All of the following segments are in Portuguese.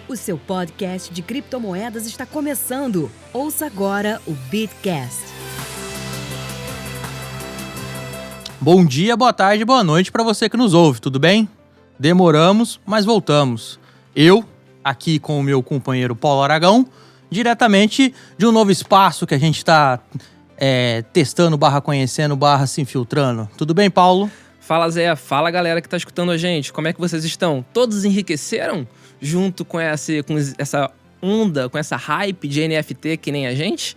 O seu podcast de criptomoedas está começando. Ouça agora o Bitcast. Bom dia, boa tarde, boa noite para você que nos ouve, tudo bem? Demoramos, mas voltamos. Eu, aqui com o meu companheiro Paulo Aragão, diretamente de um novo espaço que a gente está testando, conhecendo, se infiltrando. Tudo bem, Paulo? Fala, Zé. Fala, galera que tá escutando a gente. Como é que vocês estão? Todos enriqueceram junto com essa onda, com essa hype de NFT que nem a gente?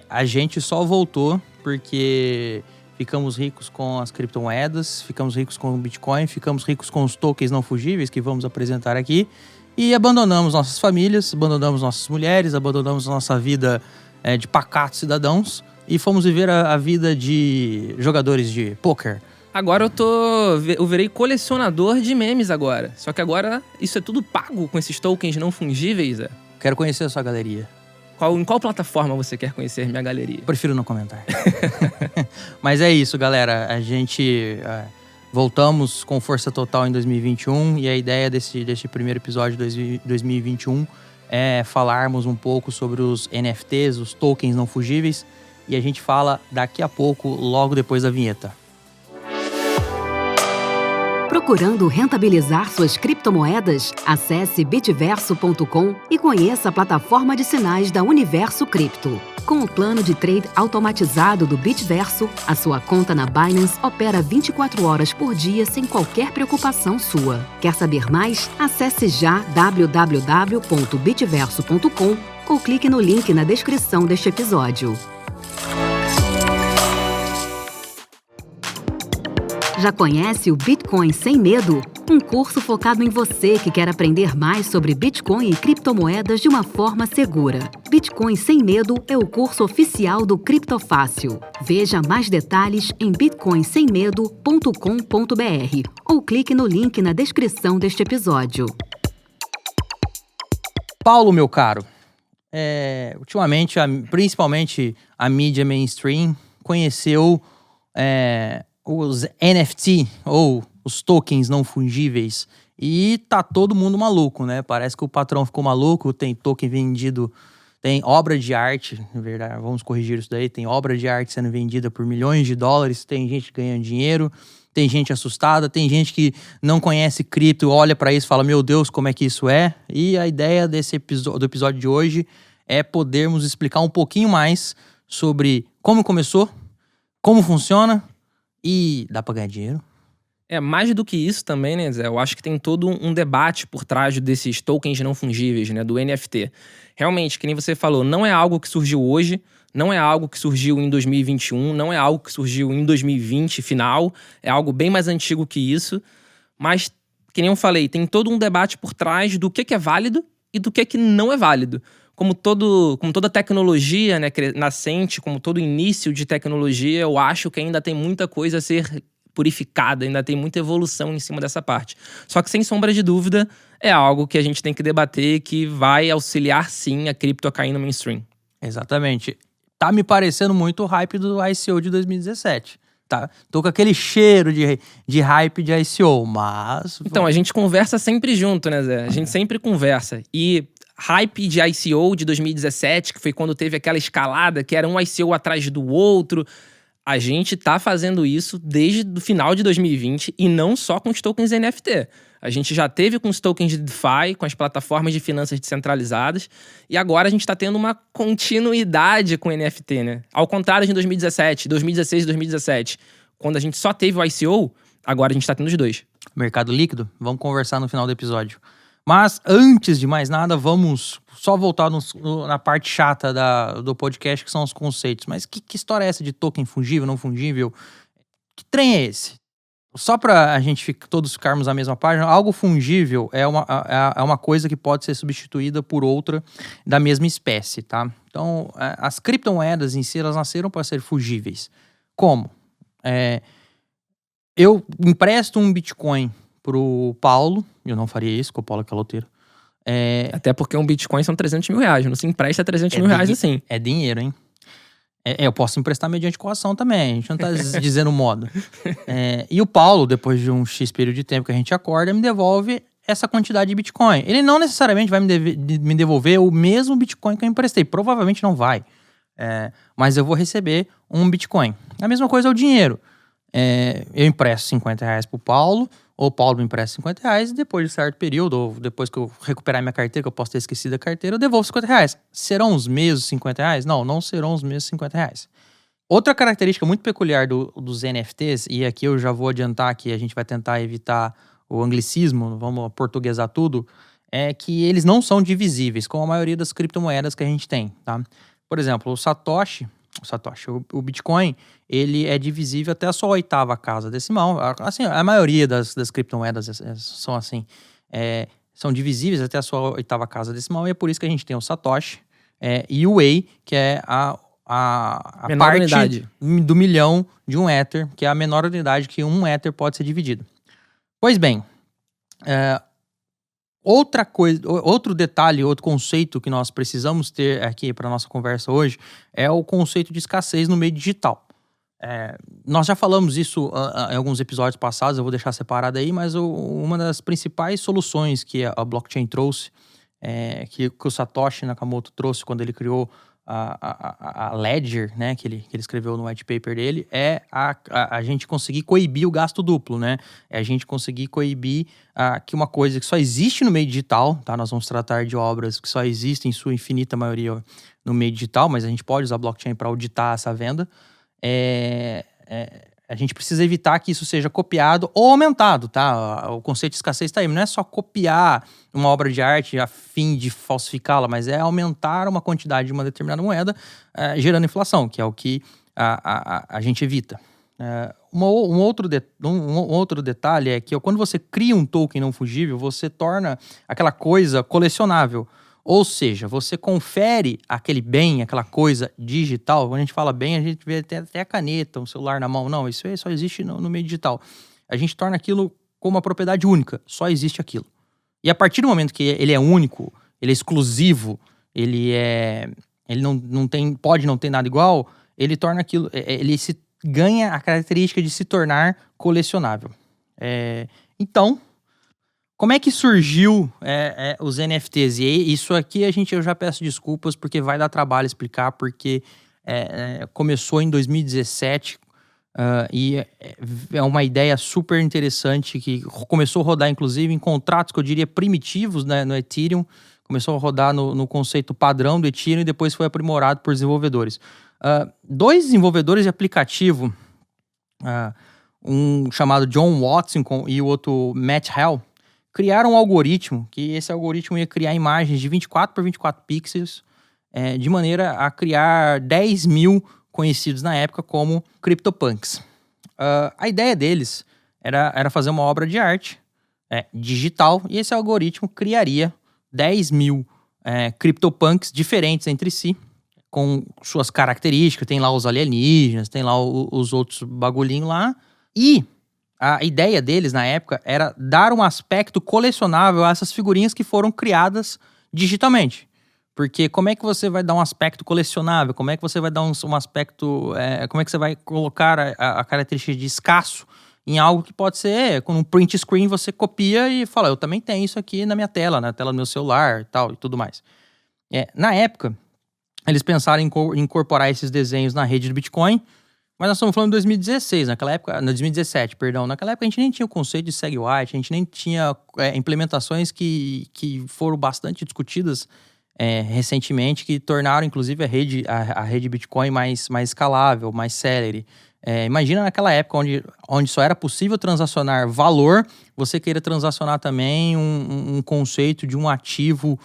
A gente só voltou porque ficamos ricos com as criptomoedas, ficamos ricos com o Bitcoin, ficamos ricos com os tokens não fungíveis que vamos apresentar aqui e abandonamos nossas famílias, abandonamos nossas mulheres, abandonamos nossa vida de pacatos cidadãos e fomos viver a vida de jogadores de poker. Agora eu virei colecionador de memes agora. Só que agora isso é tudo pago com esses tokens não fungíveis, Zé. Quero conhecer a sua galeria. Em qual plataforma você quer conhecer minha galeria? Prefiro não comentar. Mas é isso, galera. A gente voltamos com força total em 2021 e a ideia deste primeiro episódio de 2021 é falarmos um pouco sobre os NFTs, os tokens não fungíveis, e a gente fala daqui a pouco, logo depois da vinheta. Procurando rentabilizar suas criptomoedas? Acesse bitverso.com e conheça a plataforma de sinais da Universo Cripto. Com o plano de trade automatizado do Bitverso, a sua conta na Binance opera 24 horas por dia sem qualquer preocupação sua. Quer saber mais? Acesse já www.bitverso.com ou clique no link na descrição deste episódio. Já conhece o Bitcoin Sem Medo? Um curso focado em você que quer aprender mais sobre Bitcoin e criptomoedas de uma forma segura. Bitcoin Sem Medo é o curso oficial do Criptofácil. Veja mais detalhes em bitcoinsemmedo.com.br ou clique no link na descrição deste episódio. Paulo, meu caro, ultimamente, principalmente a mídia mainstream, conheceu os NFT, ou os tokens não fungíveis, e tá todo mundo maluco, né? Parece que o patrão ficou maluco, tem token vendido, tem obra de arte, na verdade, vamos corrigir isso daí, tem obra de arte sendo vendida por milhões de dólares, tem gente ganhando dinheiro, tem gente assustada, tem gente que não conhece cripto, olha pra isso e fala, meu Deus, como é que isso é? E a ideia do episódio de hoje é podermos explicar um pouquinho mais sobre como começou, como funciona, e dá pra ganhar dinheiro? Mais do que isso também, né, Zé? Eu acho que tem todo um debate por trás desses tokens não fungíveis, né, do NFT. Realmente, que nem você falou, não é algo que surgiu hoje, não é algo que surgiu em 2021, não é algo que surgiu em 2020, final, é algo bem mais antigo que isso. Mas, que nem eu falei, tem todo um debate por trás do que é válido e do que não é válido. Como toda tecnologia, né, nascente, como todo início de tecnologia, eu acho que ainda tem muita coisa a ser purificada, ainda tem muita evolução em cima dessa parte. Só que, sem sombra de dúvida, é algo que a gente tem que debater, que vai auxiliar, sim, a cripto a cair no mainstream. Exatamente. Tá me parecendo muito o hype do ICO de 2017. Tá? Tô com aquele cheiro de hype de ICO, mas... Então, a gente conversa sempre junto, né, Zé? A gente sempre conversa. E hype de ICO de 2017, que foi quando teve aquela escalada, que era um ICO atrás do outro. A gente tá fazendo isso desde o final de 2020 e não só com os tokens NFT. A gente já teve com os tokens de DeFi, com as plataformas de finanças descentralizadas, e agora a gente tá tendo uma continuidade com NFT, né? Ao contrário de 2017, 2016 e 2017, quando a gente só teve o ICO, agora a gente tá tendo os dois. Mercado líquido? Vamos conversar no final do episódio. Mas, antes de mais nada, vamos só voltar na parte chata do podcast, que são os conceitos. Mas que história é essa de token fungível, não fungível? Que trem é esse? Só para a gente todos ficarmos na mesma página, algo fungível é uma coisa que pode ser substituída por outra da mesma espécie, tá? Então, as criptomoedas em si, elas nasceram para ser fungíveis. Como? Eu empresto um Bitcoin pro Paulo, eu não faria isso, porque o Paulo é caloteiro. Até porque um Bitcoin são 300 mil reais, não se empresta 300 mil reais assim. É dinheiro, hein? Eu posso emprestar mediante coação também, a gente não tá dizendo modo. E o Paulo, depois de um X período de tempo que a gente acorda, me devolve essa quantidade de Bitcoin. Ele não necessariamente vai me devolver o mesmo Bitcoin que eu emprestei. Provavelmente não vai. Mas eu vou receber um Bitcoin. A mesma coisa é o dinheiro. Eu empresto R$50 pro Paulo, ou o Paulo me empresta R$50, e depois de certo período, ou depois que eu recuperar minha carteira, que eu posso ter esquecido a carteira, eu devolvo R$50. Serão os mesmos R$50? Não serão os mesmos R$50. Outra característica muito peculiar dos NFTs, e aqui eu já vou adiantar que a gente vai tentar evitar o anglicismo, vamos portuguesar tudo, é que eles não são divisíveis, como a maioria das criptomoedas que a gente tem, tá? Por exemplo, o Bitcoin, ele é divisível até a sua 8ª casa decimal. Assim, a maioria das criptomoedas são assim. São divisíveis até a sua 8ª casa decimal, e é por isso que a gente tem o Satoshi e o Wei, que é a menor parte unidade do milhão de um Ether, que é a menor unidade que um Ether pode ser dividido. Pois bem, outra coisa, outro detalhe, outro conceito que nós precisamos ter aqui para nossa conversa hoje é o conceito de escassez no meio digital. Nós já falamos isso em alguns episódios passados, eu vou deixar separado aí, mas uma das principais soluções que a blockchain trouxe, que o Satoshi Nakamoto trouxe quando ele criou a Ledger, né, que ele escreveu no white paper dele, é a gente conseguir coibir o gasto duplo, né? É a gente conseguir coibir que uma coisa que só existe no meio digital, tá? Nós vamos tratar de obras que só existem, em sua infinita maioria, no meio digital, mas a gente pode usar blockchain para auditar essa venda. A gente precisa evitar que isso seja copiado ou aumentado, tá? O conceito de escassez está aí. Não é só copiar uma obra de arte a fim de falsificá-la, mas é aumentar uma quantidade de uma determinada moeda, gerando inflação, que é o que a gente evita. Um outro detalhe é que quando você cria um token não fungível, você torna aquela coisa colecionável. Ou seja, você confere aquele bem, aquela coisa digital. Quando a gente fala bem, a gente vê até a caneta, um celular na mão. Não, isso aí só existe no meio digital. A gente torna aquilo como uma propriedade única. Só existe aquilo. E a partir do momento que ele é único, ele é exclusivo, ele pode não ter nada igual, ele torna aquilo... Ele se ganha a característica de se tornar colecionável. Então... Como é que surgiu os NFTs? E isso aqui eu já peço desculpas porque vai dar trabalho explicar, porque começou em 2017 e é uma ideia super interessante que começou a rodar inclusive em contratos que eu diria primitivos, né, no Ethereum. Começou a rodar no conceito padrão do Ethereum e depois foi aprimorado por desenvolvedores. 2 desenvolvedores de aplicativo, um chamado John Watson e o outro Matt Hell, criaram um algoritmo, que esse algoritmo ia criar imagens de 24 por 24 pixels, de maneira a criar 10 mil conhecidos na época como CryptoPunks. A ideia deles era fazer uma obra de arte digital, e esse algoritmo criaria 10 mil CryptoPunks diferentes entre si, com suas características. Tem lá os alienígenas, tem lá os outros bagulhinhos lá, e... A ideia deles, na época, era dar um aspecto colecionável a essas figurinhas que foram criadas digitalmente. Porque como é que você vai dar um aspecto colecionável? Como é que você vai dar um aspecto... como é que você vai colocar a característica de escasso em algo que pode ser... Com um print screen você copia e fala, eu também tenho isso aqui na minha tela, na tela do meu celular e tudo mais. Na época, eles pensaram em incorporar esses desenhos na rede do Bitcoin. Mas nós estamos falando de 2016, naquela época, 2017, perdão. Naquela época a gente nem tinha o conceito de SegWit, a gente nem tinha implementações que foram bastante discutidas recentemente, que tornaram inclusive a rede Bitcoin mais escalável, mais célere. Imagina naquela época onde só era possível transacionar valor, você queira transacionar também um conceito de um ativo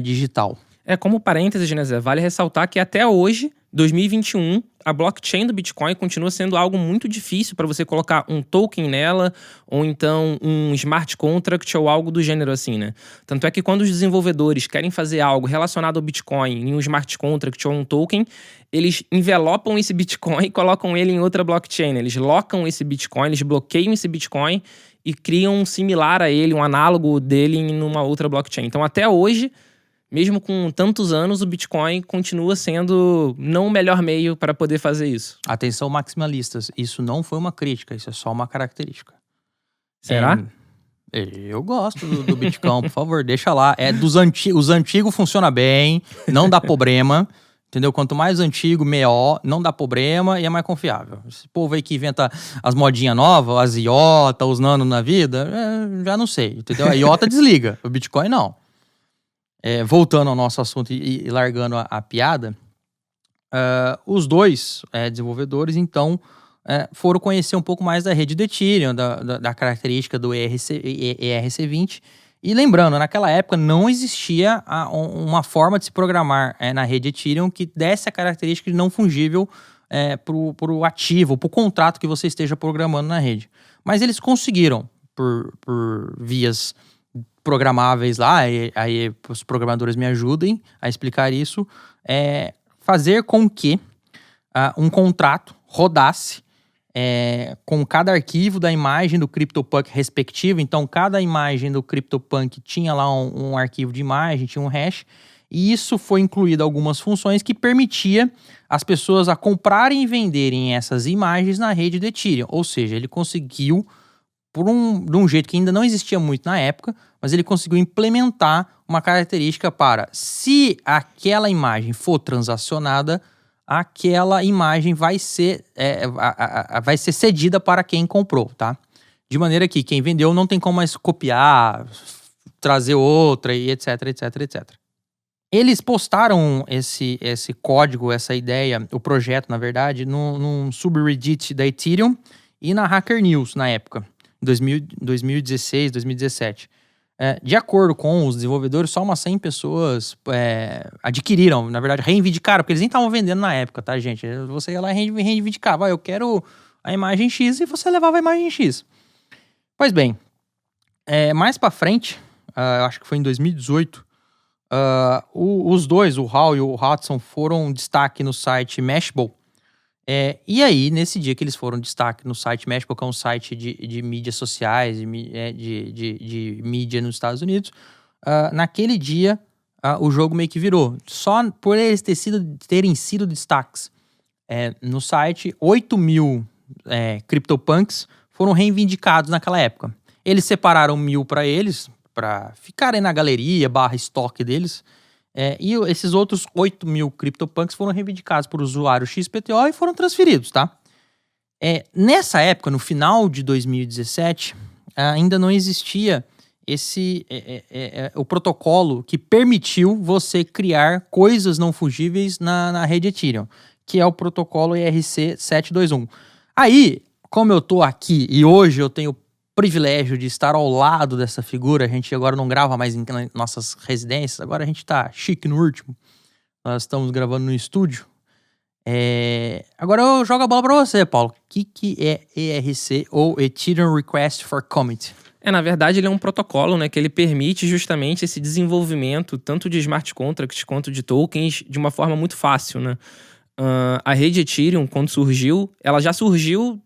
digital. Como parênteses, né, Zé? Vale ressaltar que até hoje, 2021, a blockchain do Bitcoin continua sendo algo muito difícil para você colocar um token nela, ou então um smart contract ou algo do gênero assim, né? Tanto é que quando os desenvolvedores querem fazer algo relacionado ao Bitcoin em um smart contract ou um token, eles envelopam esse Bitcoin e colocam ele em outra blockchain, né? Eles locam esse Bitcoin, eles bloqueiam esse Bitcoin e criam um similar a ele, um análogo dele em uma outra blockchain. Então, até hoje... Mesmo com tantos anos, o Bitcoin continua sendo não o melhor meio para poder fazer isso. Atenção, maximalistas. Isso não foi uma crítica, isso é só uma característica. Será? Eu gosto do Bitcoin, por favor, deixa lá. Os antigos funciona bem, não dá problema, entendeu? Quanto mais antigo, melhor, não dá problema e é mais confiável. Esse povo aí que inventa as modinhas novas, as IOTA, os nano na vida, já não sei, entendeu? A IOTA desliga, o Bitcoin não. Voltando ao nosso assunto e largando a piada, os dois desenvolvedores, então, foram conhecer um pouco mais da rede do Ethereum, da característica do ERC20. E lembrando, naquela época não existia uma forma de se programar na rede Ethereum que desse a característica de não fungível para o ativo, para o contrato que você esteja programando na rede. Mas eles conseguiram, por vias programáveis lá, e aí os programadores me ajudem a explicar isso, fazer com que um contrato rodasse com cada arquivo da imagem do CryptoPunk respectivo. Então, cada imagem do CryptoPunk tinha lá um arquivo de imagem, tinha um hash, e isso foi incluído algumas funções que permitia as pessoas a comprarem e venderem essas imagens na rede do Ethereum. Ou seja, ele conseguiu, de um jeito que ainda não existia muito na época, mas ele conseguiu implementar uma característica para, se aquela imagem for transacionada, aquela imagem vai ser cedida para quem comprou, tá? De maneira que quem vendeu não tem como mais copiar, trazer outra e etc, etc, etc. Eles postaram esse código, essa ideia, o projeto, na verdade, num subreddit da Ethereum e na Hacker News, na época, em 2016, 2017. De acordo com os desenvolvedores, só umas 100 pessoas adquiriram, na verdade, reivindicaram, porque eles nem estavam vendendo na época, tá, gente? Você ia lá e reivindicava, eu quero a imagem X, e você levava a imagem X. Pois bem, mais pra frente, eu acho que foi em 2018, os dois, o Hall e o Hudson, foram destaque no site Mashable. E aí, nesse dia que eles foram destaque no site Mashable, que é um site de mídias sociais, de mídia nos Estados Unidos, naquele dia o jogo meio que virou. Só por eles terem sido destaques no site, 8.000 CryptoPunks foram reivindicados naquela época. Eles separaram 1.000 para eles, para ficarem na galeria / estoque deles. E esses outros 8.000 CryptoPunks foram reivindicados por usuário XPTO e foram transferidos, tá? Nessa época, no final de 2017, ainda não existia o protocolo que permitiu você criar coisas não fungíveis na rede Ethereum, que é o protocolo ERC721. Aí, como eu tô aqui e hoje eu tenho privilégio de estar ao lado dessa figura, a gente agora não grava mais em nossas residências, agora a gente tá chique no último, nós estamos gravando no estúdio. Agora eu jogo a bola pra você, Paulo. O que é ERC ou Ethereum Request for Commit? Na verdade, ele é um protocolo, né, que ele permite justamente esse desenvolvimento tanto de smart contracts quanto de tokens de uma forma muito fácil, né? A rede Ethereum, quando surgiu, ela já surgiu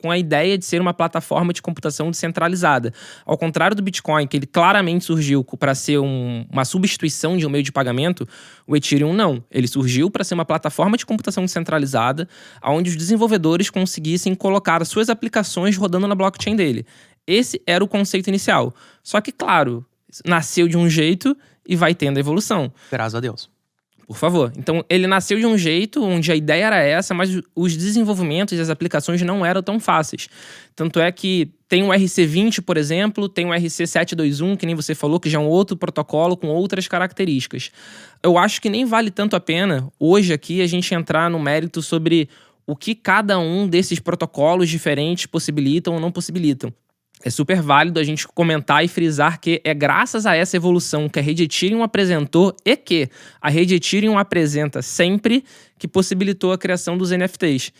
com a ideia de ser uma plataforma de computação descentralizada. Ao contrário do Bitcoin, que ele claramente surgiu para ser uma substituição de um meio de pagamento, o Ethereum não. Ele surgiu para ser uma plataforma de computação descentralizada, onde os desenvolvedores conseguissem colocar as suas aplicações rodando na blockchain dele. Esse era o conceito inicial. Só que, claro, nasceu de um jeito e vai tendo evolução. Graças a Deus. Por favor. Então, ele nasceu de um jeito onde a ideia era essa, mas os desenvolvimentos e as aplicações não eram tão fáceis. Tanto é que tem o ERC20, por exemplo, tem o ERC721, que nem você falou, que já é um outro protocolo com outras características. Eu acho que nem vale tanto a pena, hoje aqui, a gente entrar no mérito sobre o que cada um desses protocolos diferentes possibilitam ou não possibilitam. É super válido a gente comentar e frisar que é graças a essa evolução que a rede Ethereum apresentou e que a rede Ethereum apresenta sempre que possibilitou a criação dos NFTs.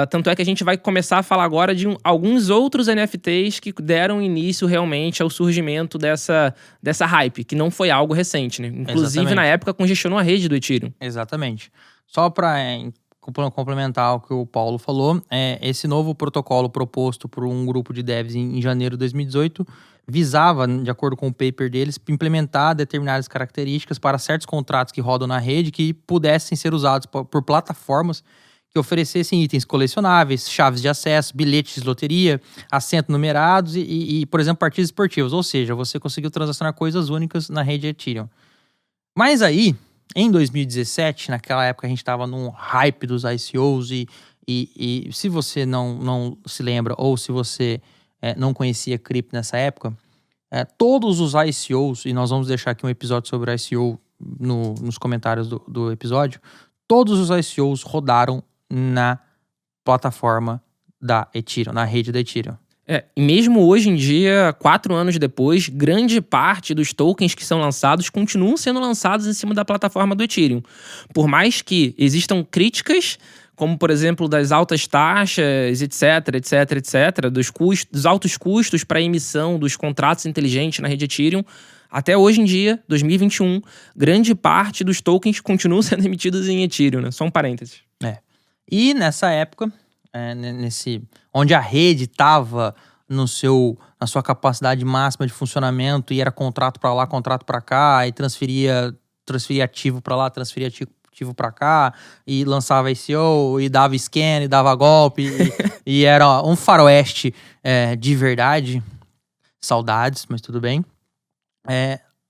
Tanto é que a gente vai começar a falar agora de alguns outros NFTs que deram início realmente ao surgimento dessa hype, que não foi algo recente, né? Inclusive, exatamente, na época, congestionou a rede do Ethereum. Exatamente. Só para complementar o que o Paulo falou, esse novo protocolo proposto por um grupo de devs em janeiro de 2018 visava, de acordo com o paper deles, implementar determinadas características para certos contratos que rodam na rede que pudessem ser usados por plataformas que oferecessem itens colecionáveis, chaves de acesso, bilhetes de loteria, assentos numerados e, por exemplo, partidas esportivas. Ou seja, você conseguiu transacionar coisas únicas na rede Ethereum. Mas aí, em 2017, naquela época a gente estava num hype dos ICOs e se você não se lembra ou se você não conhecia cripto nessa época, todos os ICOs, e nós vamos deixar aqui um episódio sobre ICO nos comentários do episódio, todos os ICOs rodaram na plataforma da Ethereum, na rede da Ethereum. E mesmo hoje em dia, 4 anos depois, grande parte dos tokens que são lançados continuam sendo lançados em cima da plataforma do Ethereum. Por mais que existam críticas, como por exemplo das altas taxas, etc, dos altos custos para a emissão dos contratos inteligentes na rede Ethereum, até hoje em dia, 2021, grande parte dos tokens continuam sendo emitidos em Ethereum, né? Só um parênteses. E nessa época, onde a rede estava na sua capacidade máxima de funcionamento e era contrato para lá, contrato para cá, e transferia ativo para lá, transferia ativo para cá, e lançava ICO, e dava scan, e dava golpe, e era um faroeste de verdade. Saudades, mas tudo bem.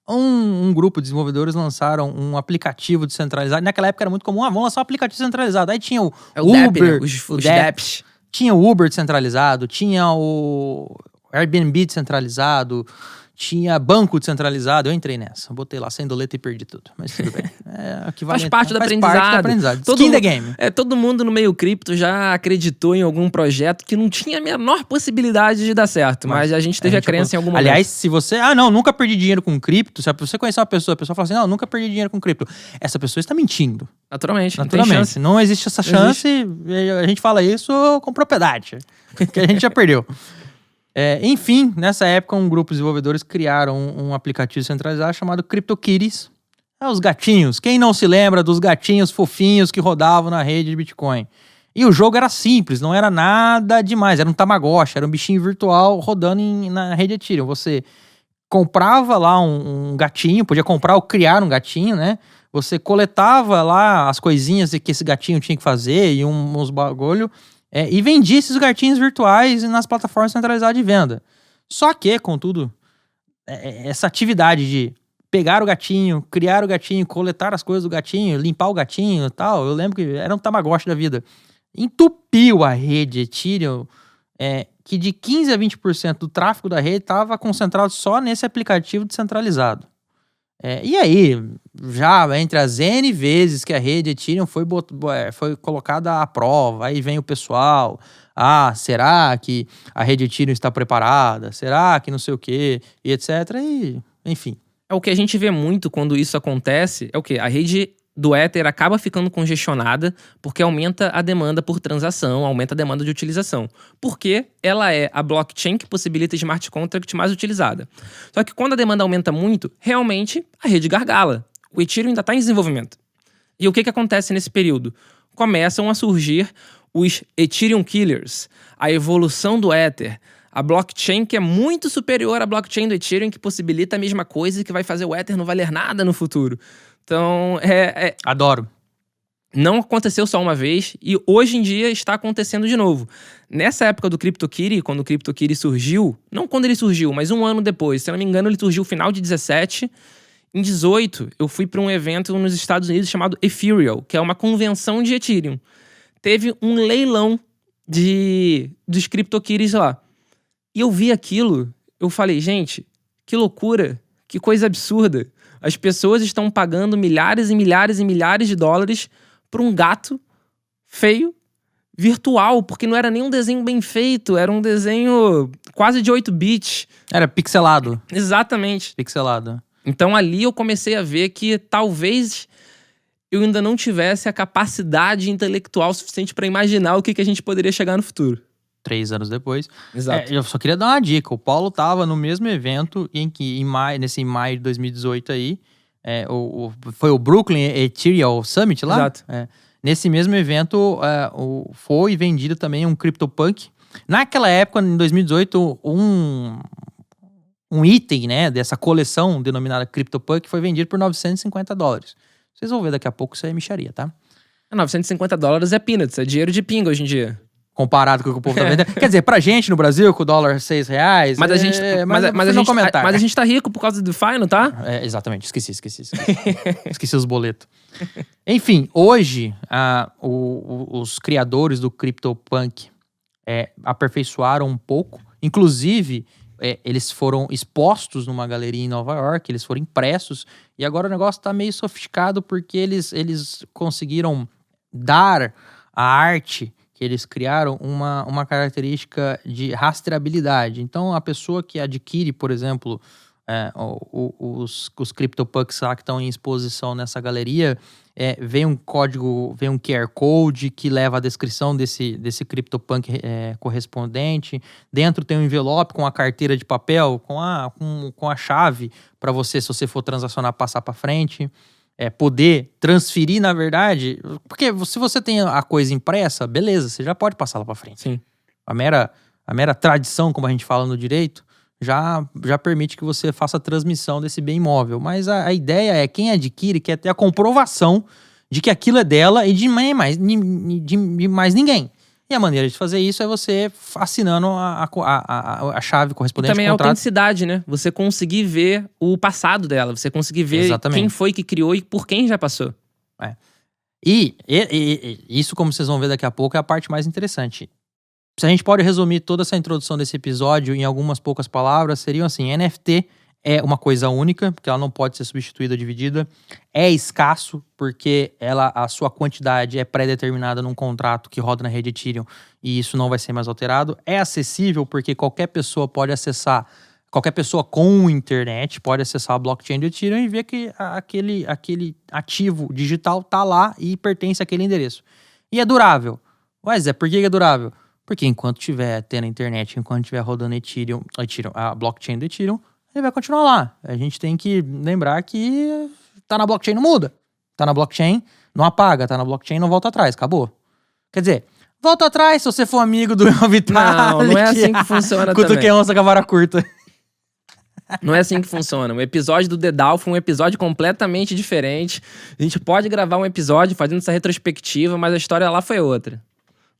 Um grupo de desenvolvedores lançaram um aplicativo descentralizado. Naquela época era muito comum, vamos lançar um aplicativo descentralizado. Aí tinha o Uber, Uber, né? Os dApps. Tinha o Uber descentralizado, tinha o Airbnb descentralizado, tinha banco descentralizado. Eu entrei nessa, botei lá sem doleta e perdi tudo. Mas tudo bem. Faz parte do aprendizado. Skin the game. Todo mundo no meio cripto já acreditou em algum projeto que não tinha a menor possibilidade de dar certo. Mas a gente teve a crença em algum momento. Aliás, se você... nunca perdi dinheiro com cripto. Se você conhecer uma pessoa, a pessoa fala assim, não, nunca perdi dinheiro com cripto. Essa pessoa está mentindo. Naturalmente. Não tem chance. Não existe essa chance. A gente fala isso com propriedade. Que a gente já perdeu. Enfim, nessa época, um grupo de desenvolvedores criaram um aplicativo centralizado chamado CryptoKitties. Os gatinhos. Quem não se lembra dos gatinhos fofinhos que rodavam na rede de Bitcoin? E o jogo era simples, não era nada demais. Era um Tamagotchi, era um bichinho virtual rodando na rede Ethereum. Você comprava lá um gatinho, podia comprar ou criar um gatinho, né? Você coletava lá as coisinhas que esse gatinho tinha que fazer e uns bagulho... e vendia esses gatinhos virtuais nas plataformas centralizadas de venda. Só que, contudo, essa atividade de pegar o gatinho, criar o gatinho, coletar as coisas do gatinho, limpar o gatinho e tal, eu lembro que era um Tamagotchi da vida. Entupiu a rede Ethereum, que de 15% a 20% do tráfego da rede estava concentrado só nesse aplicativo descentralizado. E aí, já entre as N vezes que a rede Ethereum foi colocada à prova, aí vem o pessoal, será que a rede Ethereum está preparada? Será que não sei o quê? E etc. E, enfim. O que a gente vê muito quando isso acontece é o quê? A rede do Ether acaba ficando congestionada porque aumenta a demanda por transação, aumenta a demanda de utilização. Porque ela é a blockchain que possibilita a smart contract mais utilizada. Só que quando a demanda aumenta muito, realmente a rede gargala. O Ethereum ainda está em desenvolvimento. E o que acontece nesse período? Começam a surgir os Ethereum Killers, a evolução do Ether, a blockchain que é muito superior à blockchain do Ethereum, que possibilita a mesma coisa e que vai fazer o Ether não valer nada no futuro. Então, Adoro. Não aconteceu só uma vez e hoje em dia está acontecendo de novo. Nessa época do CryptoKitty, quando o CryptoKitty surgiu, não quando ele surgiu, mas um ano depois, se eu não me engano, ele surgiu no final de 17. Em 18, eu fui para um evento nos Estados Unidos chamado Ethereal, que é uma convenção de Ethereum. Teve um leilão dos CryptoKitties lá. E eu vi aquilo, eu falei, gente, que loucura, que coisa absurda. As pessoas estão pagando milhares e milhares e milhares de dólares por um gato feio, virtual, porque não era nem um desenho bem feito, era um desenho quase de 8 bits. Era pixelado. Exatamente. Pixelado. Então ali eu comecei a ver que talvez eu ainda não tivesse a capacidade intelectual suficiente para imaginar o que a gente poderia chegar no futuro. 3 anos depois. Exato. Eu só queria dar uma dica. O Paulo tava no mesmo evento em maio de 2018 aí. Foi o Brooklyn Ethereum Summit lá? Exato. Nesse mesmo evento foi vendido também um CryptoPunk. Naquela época, em 2018, um item, né, dessa coleção denominada CryptoPunk foi vendido por $950. Vocês vão ver daqui a pouco, isso é mixaria, tá? $950 é peanuts, é dinheiro de pinga hoje em dia. Comparado com o que o povo tá vendendo. Quer dizer, pra gente no Brasil, com o dólar R$6... Mas a gente, mas a gente tá rico por causa do DeFi, não tá? Exatamente, esqueci. Esqueci os boletos. Enfim, hoje, os criadores do CryptoPunk aperfeiçoaram um pouco. Inclusive, eles foram expostos numa galeria em Nova York, eles foram impressos. E agora o negócio tá meio sofisticado porque eles conseguiram dar à arte que eles criaram uma característica de rastreabilidade. Então, a pessoa que adquire, por exemplo, os CryptoPunks lá que estão em exposição nessa galeria, vem um código, vem um QR Code que leva a descrição desse CryptoPunk correspondente. Dentro tem um envelope com a carteira de papel, com a chave para você, se você for transacionar, passar para frente. Poder transferir, na verdade, porque se você tem a coisa impressa, beleza, você já pode passar lá para frente. Sim. A mera tradição, como a gente fala no direito, já permite que você faça a transmissão desse bem imóvel. Mas a ideia é quem adquire quer ter a comprovação de que aquilo é dela e de mais ninguém. E a maneira de fazer isso é você assinando a chave correspondente ao contrato. E também a autenticidade, né? Você conseguir ver o passado dela, você conseguir ver Exatamente. Quem foi que criou e por quem já passou. E isso, como vocês vão ver daqui a pouco, é a parte mais interessante. Se a gente pode resumir toda essa introdução desse episódio em algumas poucas palavras, seriam assim: NFT é uma coisa única, porque ela não pode ser substituída ou dividida. É escasso, porque a sua quantidade é pré-determinada num contrato que roda na rede Ethereum e isso não vai ser mais alterado. É acessível, porque qualquer pessoa pode acessar, qualquer pessoa com internet pode acessar a blockchain do Ethereum e ver que aquele ativo digital tá lá e pertence àquele endereço. E é durável. Mas por que é durável? Porque enquanto tiver tendo internet, enquanto tiver rodando a blockchain do Ethereum, ele vai continuar lá. A gente tem que lembrar que tá na blockchain, não muda. Tá na blockchain, não apaga. Tá na blockchain, não volta atrás. Acabou. Quer dizer, volta atrás se você for amigo do Vitalik. Não é assim que funciona também. Cutuquei onça com a vara curta. Não é assim que funciona. O episódio do Dedal foi um episódio completamente diferente. A gente pode gravar um episódio fazendo essa retrospectiva, mas a história lá foi outra.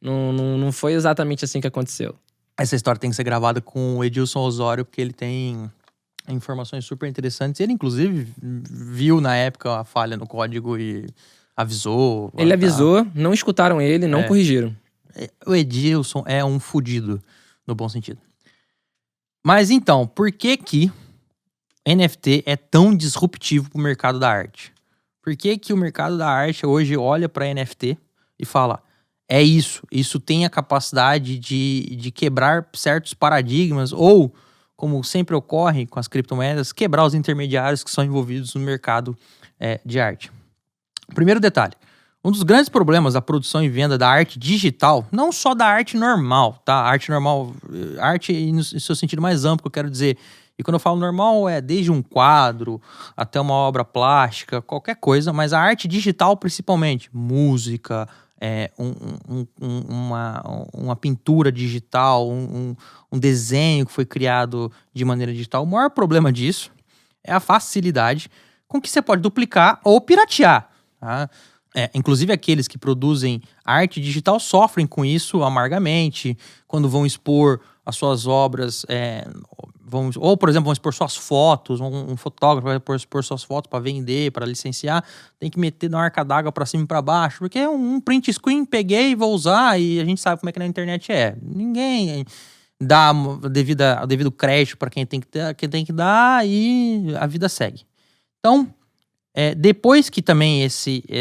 Não foi exatamente assim que aconteceu. Essa história tem que ser gravada com o Edilson Osório, porque ele tem informações super interessantes. Ele, inclusive, viu na época a falha no código e avisou. Ele avisou, não escutaram ele, não corrigiram. O Edilson é um fudido, no bom sentido. Mas então, por que NFT é tão disruptivo pro mercado da arte? Por que o mercado da arte hoje olha para NFT e fala: é isso tem a capacidade de quebrar certos paradigmas ou, como sempre ocorre com as criptomoedas, quebrar os intermediários que são envolvidos no mercado de arte. Primeiro detalhe: um dos grandes problemas da produção e venda da arte digital, não só da arte normal, tá? Arte normal, arte no seu sentido mais amplo, que eu quero dizer. E quando eu falo normal, é desde um quadro até uma obra plástica, qualquer coisa, mas a arte digital principalmente, música, uma pintura digital, um desenho que foi criado de maneira digital. O maior problema disso é a facilidade com que você pode duplicar ou piratear, tá? Inclusive aqueles que produzem arte digital sofrem com isso amargamente quando vão expor as suas obras, ou, por exemplo, vão expor suas fotos. Um fotógrafo vai expor suas fotos para vender, para licenciar, tem que meter na arca d'água para cima e para baixo, porque é um print screen, peguei e vou usar, e a gente sabe como é que na internet é. Ninguém dá o devido crédito para quem tem que dar, e a vida segue. Então, depois que também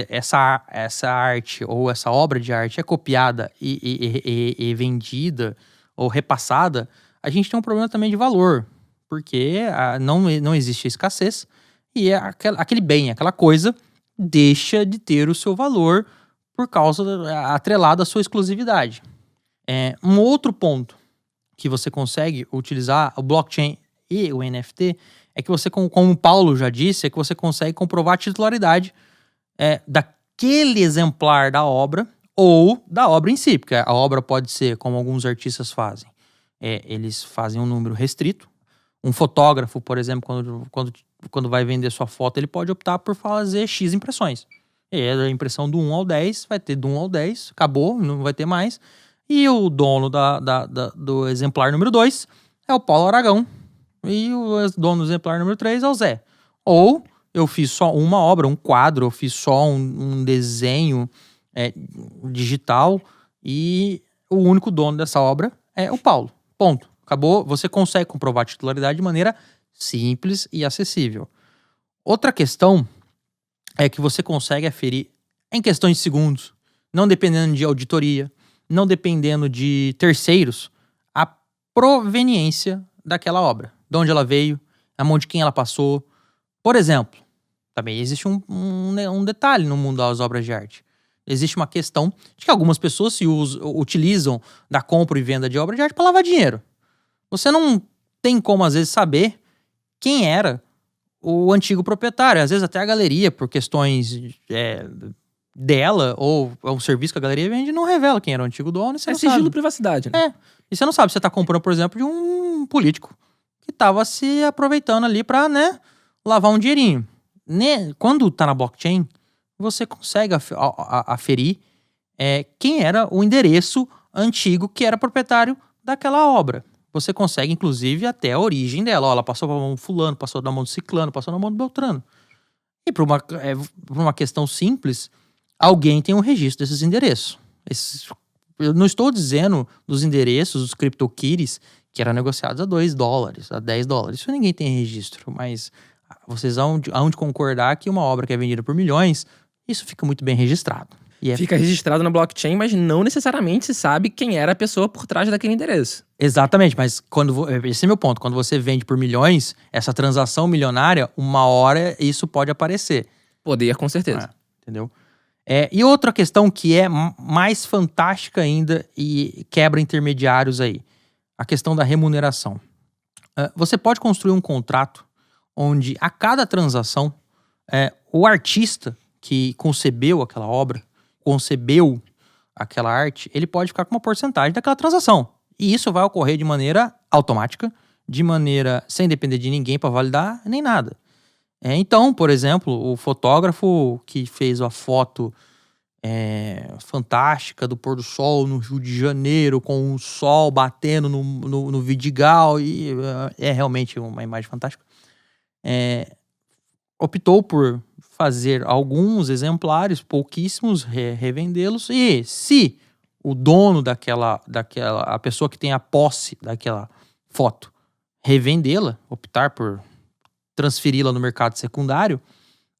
essa arte ou essa obra de arte é copiada e vendida ou repassada, a gente tem um problema também de valor, porque não existe escassez e aquele bem, aquela coisa, deixa de ter o seu valor por causa atrelado à sua exclusividade. Um outro ponto que você consegue utilizar o blockchain e o NFT é que você, como o Paulo já disse, é que você consegue comprovar a titularidade daquele exemplar da obra ou da obra em si, porque a obra pode ser, como alguns artistas fazem, eles fazem um número restrito. Um fotógrafo, por exemplo, quando vai vender sua foto, ele pode optar por fazer X impressões. É a impressão do 1 ao 10, vai ter do 1 ao 10, acabou, não vai ter mais. E o dono do exemplar número 2 é o Paulo Aragão. E o dono do exemplar número 3 é o Zé. Ou eu fiz só uma obra, um quadro, eu fiz só um desenho digital e o único dono dessa obra é o Paulo. Ponto. Acabou. Você consegue comprovar a titularidade de maneira simples e acessível. Outra questão é que você consegue aferir em questões de segundos, não dependendo de auditoria, não dependendo de terceiros, a proveniência daquela obra. De onde ela veio, a mão de quem ela passou. Por exemplo, também existe um detalhe no mundo das obras de arte. Existe uma questão de que algumas pessoas se utilizam da compra e venda de obra de arte para lavar dinheiro. Você não tem como, às vezes, saber quem era o antigo proprietário. Às vezes até a galeria, por questões dela, ou o serviço que a galeria vende, não revela quem era o antigo dono. Você não sigilo sabe. Privacidade, né? E você não sabe, você tá comprando, por exemplo, de um político que tava se aproveitando ali pra, lavar um dinheirinho. Quando tá na blockchain, você consegue aferir quem era o endereço antigo que era proprietário daquela obra. Você consegue, inclusive, até a origem dela. Ela passou pra mão do fulano, passou na mão do ciclano, passou na mão do beltrano. E por uma questão simples, alguém tem um registro desses endereços. Eu não estou dizendo dos endereços dos CryptoKitties que eram negociados a $2, a $10. Isso ninguém tem registro, mas vocês hão de concordar que uma obra que é vendida por milhões, isso fica muito bem registrado. Fica registrado na blockchain, mas não necessariamente se sabe quem era a pessoa por trás daquele endereço. Exatamente, mas esse é meu ponto. Quando você vende por milhões, essa transação milionária, uma hora isso pode aparecer. Poder, com certeza. Entendeu? E outra questão que é mais fantástica ainda e quebra intermediários aí. A questão da remuneração. Você pode construir um contrato onde a cada transação, o artista que concebeu aquela obra, concebeu aquela arte, ele pode ficar com uma porcentagem daquela transação. E isso vai ocorrer de maneira automática, de maneira sem depender de ninguém para validar, nem nada. Então, por exemplo, o fotógrafo que fez a foto fantástica do pôr do sol no Rio de Janeiro, com o sol batendo no Vidigal, e é realmente uma imagem fantástica, optou por fazer alguns exemplares, pouquíssimos, revendê-los, e se o dono a pessoa que tem a posse daquela foto, revendê-la, optar por transferi-la no mercado secundário,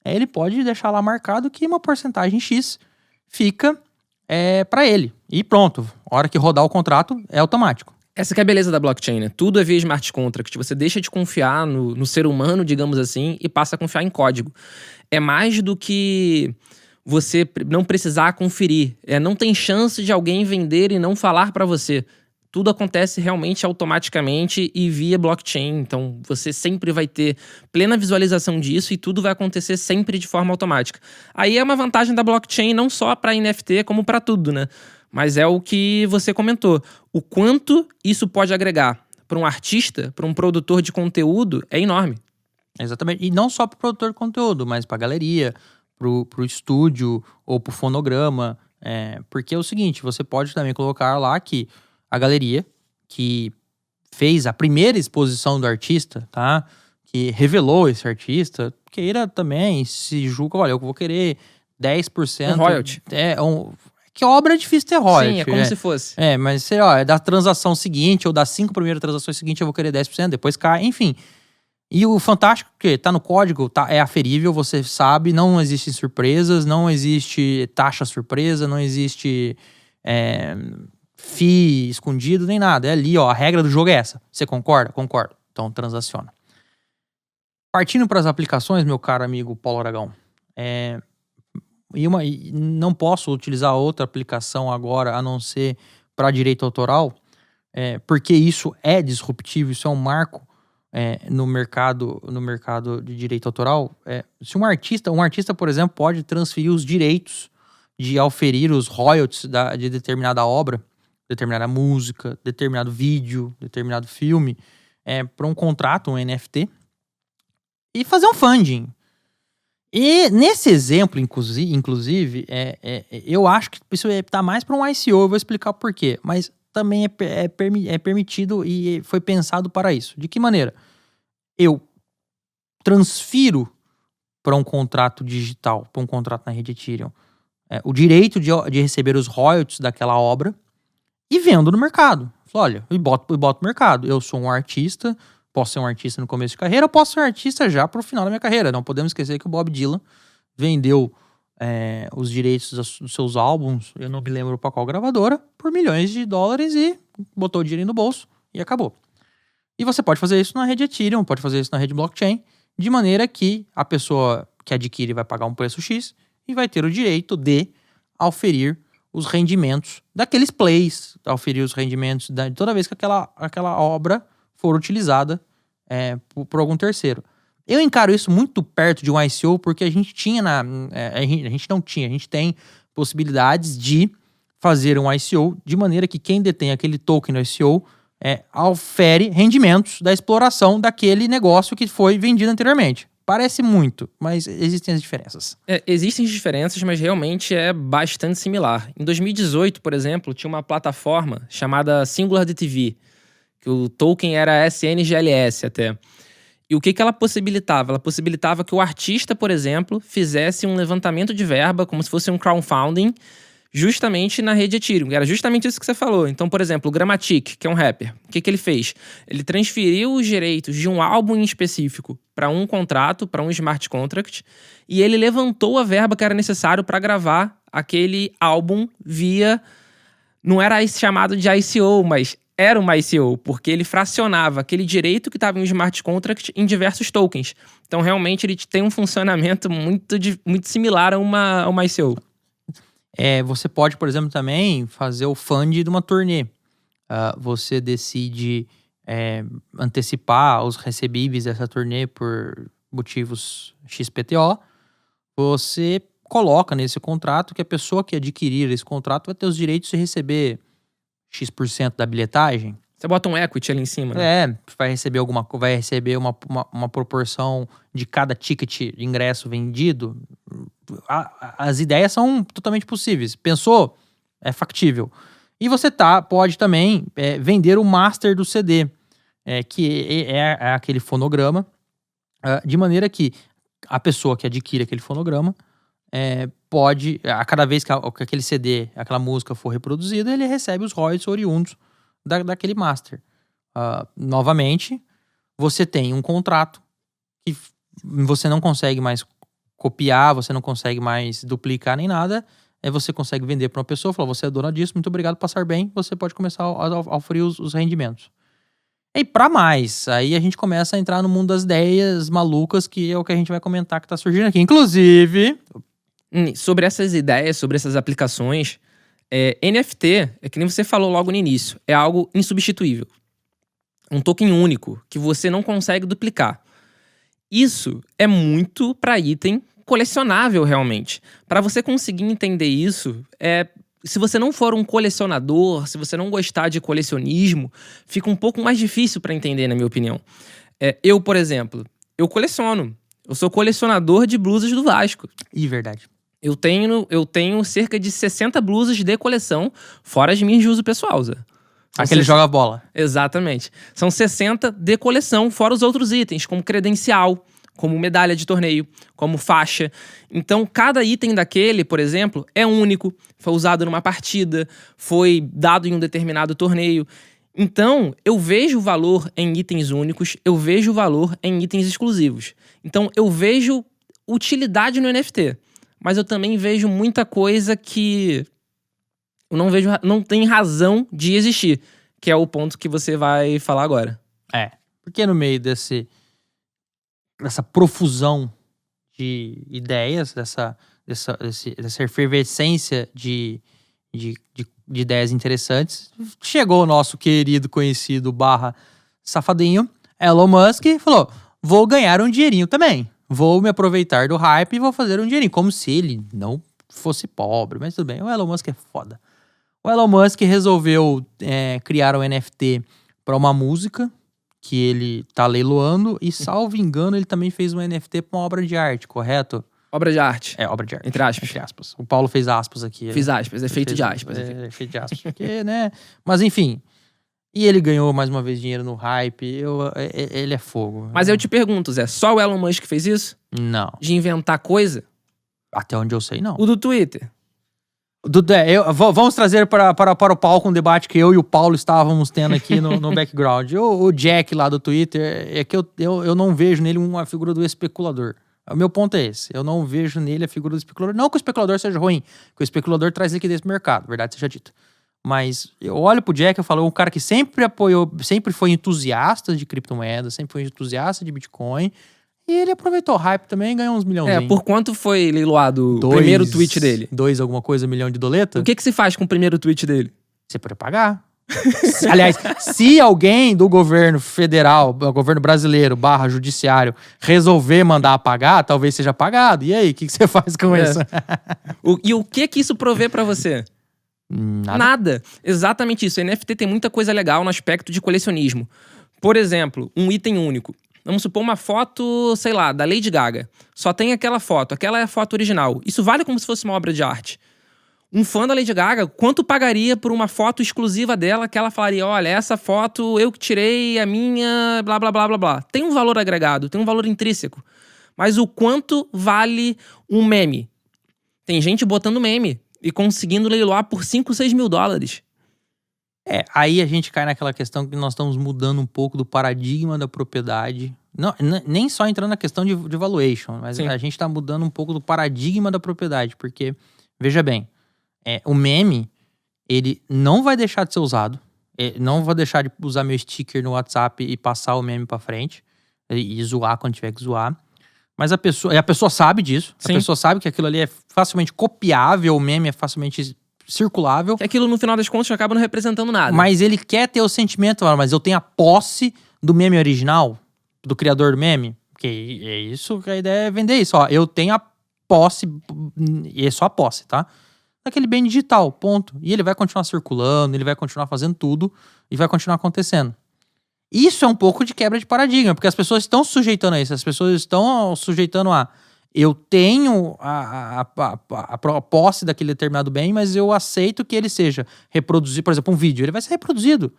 ele pode deixar lá marcado que uma porcentagem X fica para ele. E pronto, a hora que rodar o contrato é automático. Essa que é a beleza da blockchain, né? Tudo é via smart contract. Você deixa de confiar no ser humano, digamos assim, e passa a confiar em código. É mais do que você não precisar conferir. Não tem chance de alguém vender e não falar para você. Tudo acontece realmente automaticamente e via blockchain. Então, você sempre vai ter plena visualização disso e tudo vai acontecer sempre de forma automática. Aí é uma vantagem da blockchain não só para NFT, como para tudo, né? Mas é o que você comentou. O quanto isso pode agregar para um artista, para um produtor de conteúdo, é enorme. Exatamente. E não só para o produtor de conteúdo, mas para a galeria, para o estúdio ou para o fonograma. Porque é o seguinte, você pode também colocar lá que a galeria que fez a primeira exposição do artista, tá? Que revelou esse artista, queira também, se julga, olha, eu vou querer 10%. Um royalty. Que obra é difícil ter royalty. Sim, é como se fosse. Mas sei lá, é da transação seguinte ou das 5 primeiras transações seguintes eu vou querer 10%, depois cai, enfim. E o fantástico que tá no código, é aferível, você sabe, não existem surpresas, não existe taxa surpresa, não existe FII escondido, nem nada. É ali, a regra do jogo é essa. Você concorda? Concordo. Então transaciona. Partindo para as aplicações, meu caro amigo Paulo Aragão, e não posso utilizar outra aplicação agora a não ser para direito autoral, porque isso é disruptivo, isso é um marco no mercado de direito autoral. Se um artista, por exemplo, pode transferir os direitos de auferir os royalties de determinada obra, determinada música, determinado vídeo, determinado filme, para um contrato, um NFT, e fazer um funding. E nesse exemplo, inclusive, eu acho que isso tá mais para um ICO, eu vou explicar por quê. Mas também é permitido e foi pensado para isso. De que maneira? Eu transfiro para um contrato digital, para um contrato na rede Ethereum, o direito de receber os royalties daquela obra e vendo no mercado. Olha, e boto no mercado. Eu sou um artista, posso ser um artista no começo de carreira, eu posso ser um artista já pro final da minha carreira. Não podemos esquecer que o Bob Dylan vendeu os direitos dos seus álbuns, eu não me lembro para qual gravadora, por milhões de dólares e botou o dinheiro no bolso e acabou. E você pode fazer isso na rede Ethereum, pode fazer isso na rede blockchain, de maneira que a pessoa que adquire vai pagar um preço X e vai ter o direito de auferir os rendimentos daqueles plays, auferir os rendimentos de toda vez que aquela obra for utilizada por algum terceiro. Eu encaro isso muito perto de um ICO, porque a gente tem possibilidades de fazer um ICO de maneira que quem detém aquele token no ICO aufere rendimentos da exploração daquele negócio que foi vendido anteriormente. Parece muito, mas existem as diferenças. Existem as diferenças, mas realmente é bastante similar. Em 2018, por exemplo, tinha uma plataforma chamada SingularDTV, que o token era SNGLS até. E o que ela possibilitava? Ela possibilitava que o artista, por exemplo, fizesse um levantamento de verba, como se fosse um crowdfunding, justamente na rede Ethereum. Era justamente isso que você falou. Então, por exemplo, o Grammatic, que é um rapper, o que ele fez? Ele transferiu os direitos de um álbum em específico para um contrato, para um smart contract, e ele levantou a verba que era necessário para gravar aquele álbum via... Não era chamado de ICO, mas era uma ICO, porque ele fracionava aquele direito que estava em um smart contract em diversos tokens. Então, realmente, ele tem um funcionamento muito similar a uma ICO. Você pode, por exemplo, também fazer o fund de uma turnê. Você decide antecipar os recebíveis dessa turnê por motivos XPTO. Você coloca nesse contrato que a pessoa que adquirir esse contrato vai ter os direitos de receber X% da bilhetagem. Você bota um equity ali em cima, né? Vai receber uma proporção de cada ticket de ingresso vendido. As ideias são totalmente possíveis. Pensou? É factível. E você pode também vender o master do CD, que é aquele fonograma, de maneira que a pessoa que adquire aquele fonograma pode, a cada vez que aquele CD, aquela música for reproduzida, ele recebe os royalties oriundos daquele master. Novamente, você tem um contrato que você não consegue mais copiar, você não consegue mais duplicar nem nada. Você consegue vender para uma pessoa, falar, você é dona disso, muito obrigado, passar bem, você pode começar a oferir os rendimentos. E para mais, aí a gente começa a entrar no mundo das ideias malucas, que é o que a gente vai comentar que tá surgindo aqui. Inclusive... Sobre essas ideias, sobre essas aplicações, NFT, que nem você falou logo no início, é algo insubstituível. Um token único, que você não consegue duplicar. Isso é muito para item colecionável, realmente. Para você conseguir entender isso, se você não for um colecionador, se você não gostar de colecionismo, fica um pouco mais difícil para entender, na minha opinião. Eu, por exemplo, eu coleciono. Eu sou colecionador de blusas do Vasco. Verdade. Eu tenho cerca de 60 blusas de coleção, fora as minhas de uso pessoal, Zé. Aquele joga bola. Exatamente. São 60 de coleção, fora os outros itens, como credencial, como medalha de torneio, como faixa. Então, cada item daquele, por exemplo, é único, foi usado numa partida, foi dado em um determinado torneio. Então, eu vejo valor em itens únicos, eu vejo valor em itens exclusivos. Então, eu vejo utilidade no NFT, mas eu também vejo muita coisa que eu não tem razão de existir, que é o ponto que você vai falar agora. Porque no meio dessa profusão de ideias, dessa efervescência de ideias interessantes, chegou o nosso querido, conhecido, safadinho, Elon Musk, e falou, vou ganhar um dinheirinho também. Vou me aproveitar do hype e vou fazer um dinheirinho. Como se ele não fosse pobre, mas tudo bem. O Elon Musk é foda. O Elon Musk resolveu criar um NFT para uma música que ele tá leiloando e, salvo engano, ele também fez um NFT para uma obra de arte, correto? Obra de arte. É, obra de arte. Entre aspas. Entre aspas. O Paulo fez aspas aqui. Fiz aspas, efeito de aspas. É, efeito de aspas. Porque, né? Mas enfim. E ele ganhou mais uma vez dinheiro no hype. Ele é fogo. Mas eu te pergunto, Zé, só o Elon Musk fez isso? Não. De inventar coisa? Até onde eu sei, não. O do Twitter. Vamos trazer para o palco um debate que eu e o Paulo estávamos tendo aqui no background. O Jack lá do Twitter, é que eu não vejo nele uma figura do especulador. O meu ponto é esse. Eu não vejo nele a figura do especulador. Não que o especulador seja ruim, que o especulador traz liquidez pro mercado, verdade seja dita. Mas eu olho pro Jack e falo, um cara que sempre apoiou, sempre foi entusiasta de criptomoedas, sempre foi entusiasta de Bitcoin. E ele aproveitou o hype também e ganhou uns milhãozinhos. Por quanto foi leiloado o primeiro tweet dele? 2 alguma coisa, milhão de doleta? O que se faz com o primeiro tweet dele? Você pode pagar. Aliás, se alguém do governo federal, governo brasileiro, /judiciário, resolver mandar apagar, talvez seja pagado. E aí, o que você faz com isso? E o que isso provê pra você? Nada. Exatamente isso. O NFT tem muita coisa legal no aspecto de colecionismo. Por exemplo, um item único. Vamos supor uma foto, sei lá, da Lady Gaga. Só tem aquela foto. Aquela é a foto original. Isso vale como se fosse uma obra de arte. Um fã da Lady Gaga, quanto pagaria por uma foto exclusiva dela que ela falaria, olha, essa foto eu que tirei, a minha, blá, blá, blá, blá, blá. Tem um valor agregado, tem um valor intrínseco. Mas o quanto vale um meme? Tem gente botando meme e conseguindo leiloar por 5, 6 mil dólares. Aí a gente cai naquela questão que nós estamos mudando um pouco do paradigma da propriedade. Não, nem só entrando na questão de valuation, mas Sim. A gente está mudando um pouco do paradigma da propriedade. Porque, veja bem, o meme, ele não vai deixar de ser usado. Não vou deixar de usar meu sticker no WhatsApp e passar o meme pra frente. E zoar quando tiver que zoar. Mas a pessoa sabe disso. Sim. A pessoa sabe que aquilo ali é facilmente copiável, o meme é facilmente circulável. Que aquilo, no final das contas, acaba não representando nada. Mas ele quer ter o sentimento, mas eu tenho a posse do meme original, do criador do meme. Porque é isso que a ideia é vender isso. Ó, eu tenho a posse, e é só a posse, tá? Daquele bem digital, ponto. E ele vai continuar circulando, ele vai continuar fazendo tudo e vai continuar acontecendo. Isso é um pouco de quebra de paradigma, porque as pessoas estão sujeitando a isso. As pessoas estão sujeitando a... Eu tenho a posse daquele determinado bem, mas eu aceito que ele seja reproduzido. Por exemplo, um vídeo, ele vai ser reproduzido.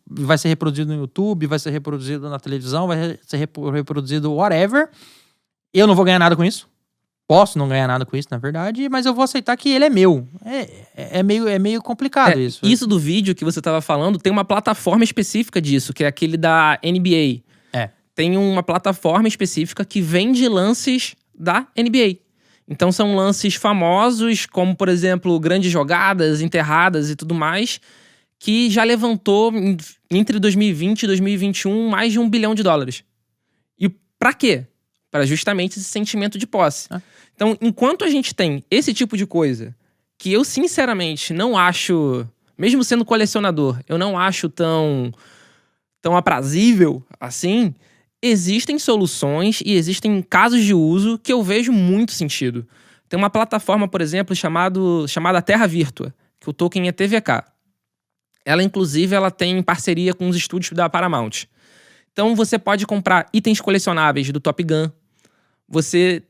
Vai ser reproduzido no YouTube, vai ser reproduzido na televisão, vai ser reproduzido whatever. Eu não vou ganhar nada com isso. Posso não ganhar nada com isso, na verdade, mas eu vou aceitar que ele é meu. É meio complicado isso. Isso do vídeo que você tava falando, tem uma plataforma específica disso, que é aquele da NBA. Tem uma plataforma específica que vende lances da NBA. Então são lances famosos, como, por exemplo, grandes jogadas, enterradas e tudo mais, que já levantou, entre 2020 e 2021, mais de $1 bilhão. E pra quê? Para justamente esse sentimento de posse. Então, enquanto a gente tem esse tipo de coisa, que eu sinceramente não acho, mesmo sendo colecionador, eu não acho tão aprazível assim, existem soluções e existem casos de uso que eu vejo muito sentido. Tem uma plataforma, por exemplo, chamada Terra Virtua, que o token é TVK. Ela, inclusive, tem parceria com os estúdios da Paramount. Então, você pode comprar itens colecionáveis do Top Gun.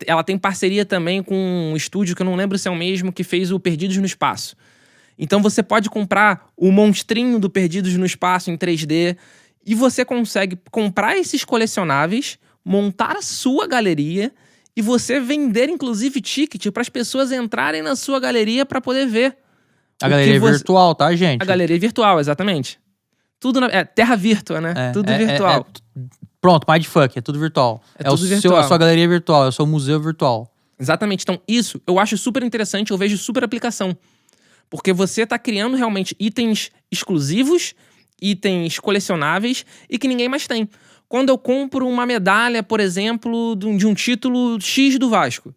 Ela tem parceria também com um estúdio que eu não lembro se é o mesmo, que fez o Perdidos no Espaço. Então, você pode comprar o monstrinho do Perdidos no Espaço em 3D e você consegue comprar esses colecionáveis, montar a sua galeria e você vender, inclusive, ticket para as pessoas entrarem na sua galeria para poder ver. A galeria virtual, tá, gente? A galeria virtual, exatamente. Tudo Terra Virtua, né? Tudo virtual. Pronto, mindfuck, é tudo virtual. Tudo virtual. A sua galeria virtual, é o seu museu virtual. Exatamente. Então, isso eu acho super interessante, eu vejo super aplicação. Porque você tá criando realmente itens exclusivos, itens colecionáveis e que ninguém mais tem. Quando eu compro uma medalha, por exemplo, de um título X do Vasco,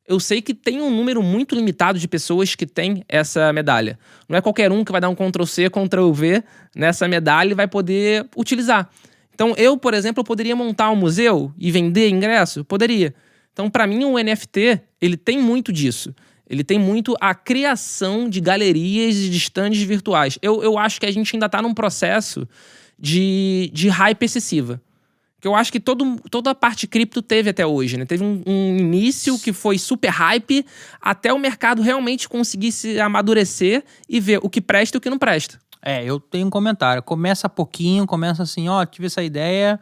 eu sei que tem um número muito limitado de pessoas que tem essa medalha. Não é qualquer um que vai dar um Ctrl+C, Ctrl+V nessa medalha e vai poder utilizar. Então, eu, por exemplo, poderia montar um museu e vender ingresso? Poderia. Então, para mim, o NFT, ele tem muito disso. Ele tem muito a criação de galerias e de stands virtuais. Eu acho que a gente ainda tá num processo de hype excessiva. Que eu acho que toda a parte cripto teve até hoje, né? Teve um início que foi super hype, até o mercado realmente conseguir se amadurecer e ver o que presta e o que não presta. Eu tenho um comentário. Começa pouquinho, começa assim, tive essa ideia,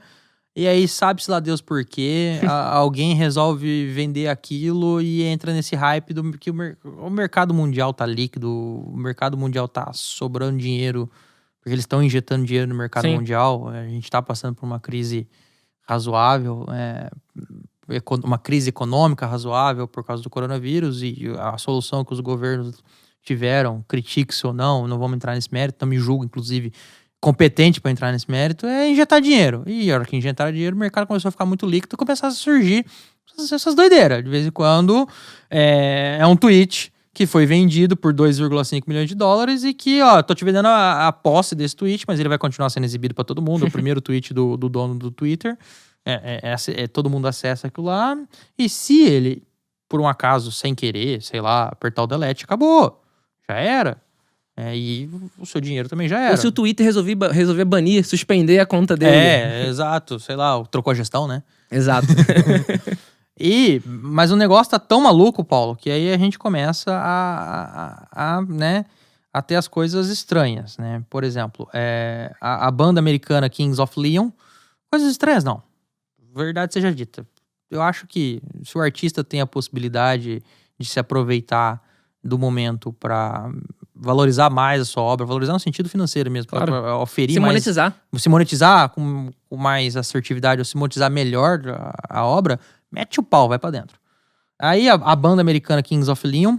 e aí sabe-se lá Deus por quê, alguém resolve vender aquilo e entra nesse hype do que o mercado mundial tá líquido, o mercado mundial tá sobrando dinheiro, porque eles estão injetando dinheiro no mercado mundial. A gente tá passando por uma crise razoável, uma crise econômica razoável por causa do coronavírus, e a solução que os governos tiveram, critique-se ou não vamos entrar nesse mérito, não me julgo, inclusive, competente para entrar nesse mérito, é injetar dinheiro. E a hora que injetaram dinheiro, o mercado começou a ficar muito líquido e começaram a surgir essas doideiras. De vez em quando, é um tweet que foi vendido por 2,5 milhões de dólares e que, tô te vendendo a posse desse tweet, mas ele vai continuar sendo exibido para todo mundo. É o primeiro tweet do dono do Twitter. Todo mundo acessa aquilo lá. E se ele, por um acaso, sem querer, sei lá, apertar o delete, acabou. Já era. E o seu dinheiro também já era. Ou se o Twitter resolver banir, suspender a conta dele. Exato. Sei lá, trocou a gestão, né? Exato. Mas o negócio tá tão maluco, Paulo, que aí a gente começa a ter as coisas estranhas, né? Por exemplo, a banda americana Kings of Leon, coisas estranhas não. Verdade seja dita. Eu acho que se o artista tem a possibilidade de se aproveitar do momento para valorizar mais a sua obra, valorizar no sentido financeiro mesmo, claro. Para oferir se mais... monetizar. Se monetizar com mais assertividade, ou se monetizar melhor a obra, mete o pau, vai pra dentro. Aí a banda americana Kings of Leon,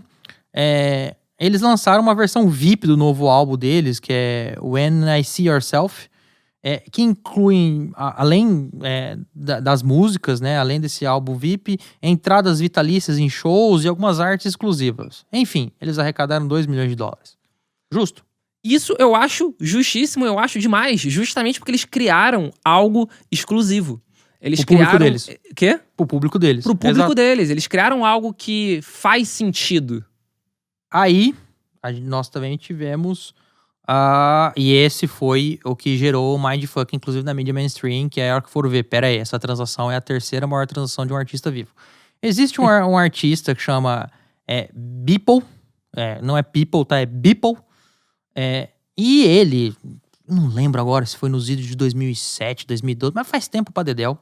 eles lançaram uma versão VIP do novo álbum deles, que é When I See Yourself, que inclui, além das músicas, né, além desse álbum VIP, entradas vitalícias em shows e algumas artes exclusivas. Enfim, eles arrecadaram 2 milhões de dólares. Justo? Isso eu acho justíssimo, eu acho demais. Justamente porque eles criaram algo exclusivo. Eles criaram... público deles. Quê? Pro público deles. Pro público Exato. deles. Eles criaram algo que faz sentido. Aí, nós também tivemos... e esse foi o que gerou o mindfuck, inclusive na mídia mainstream, que é a hora que foram ver, pera aí, essa transação é a terceira maior transação de um artista vivo. Existe um artista que chama Beeple, não é People, tá? É Beeple. E ele, não lembro agora se foi nos idos de 2007, 2012, mas faz tempo pra dedéu,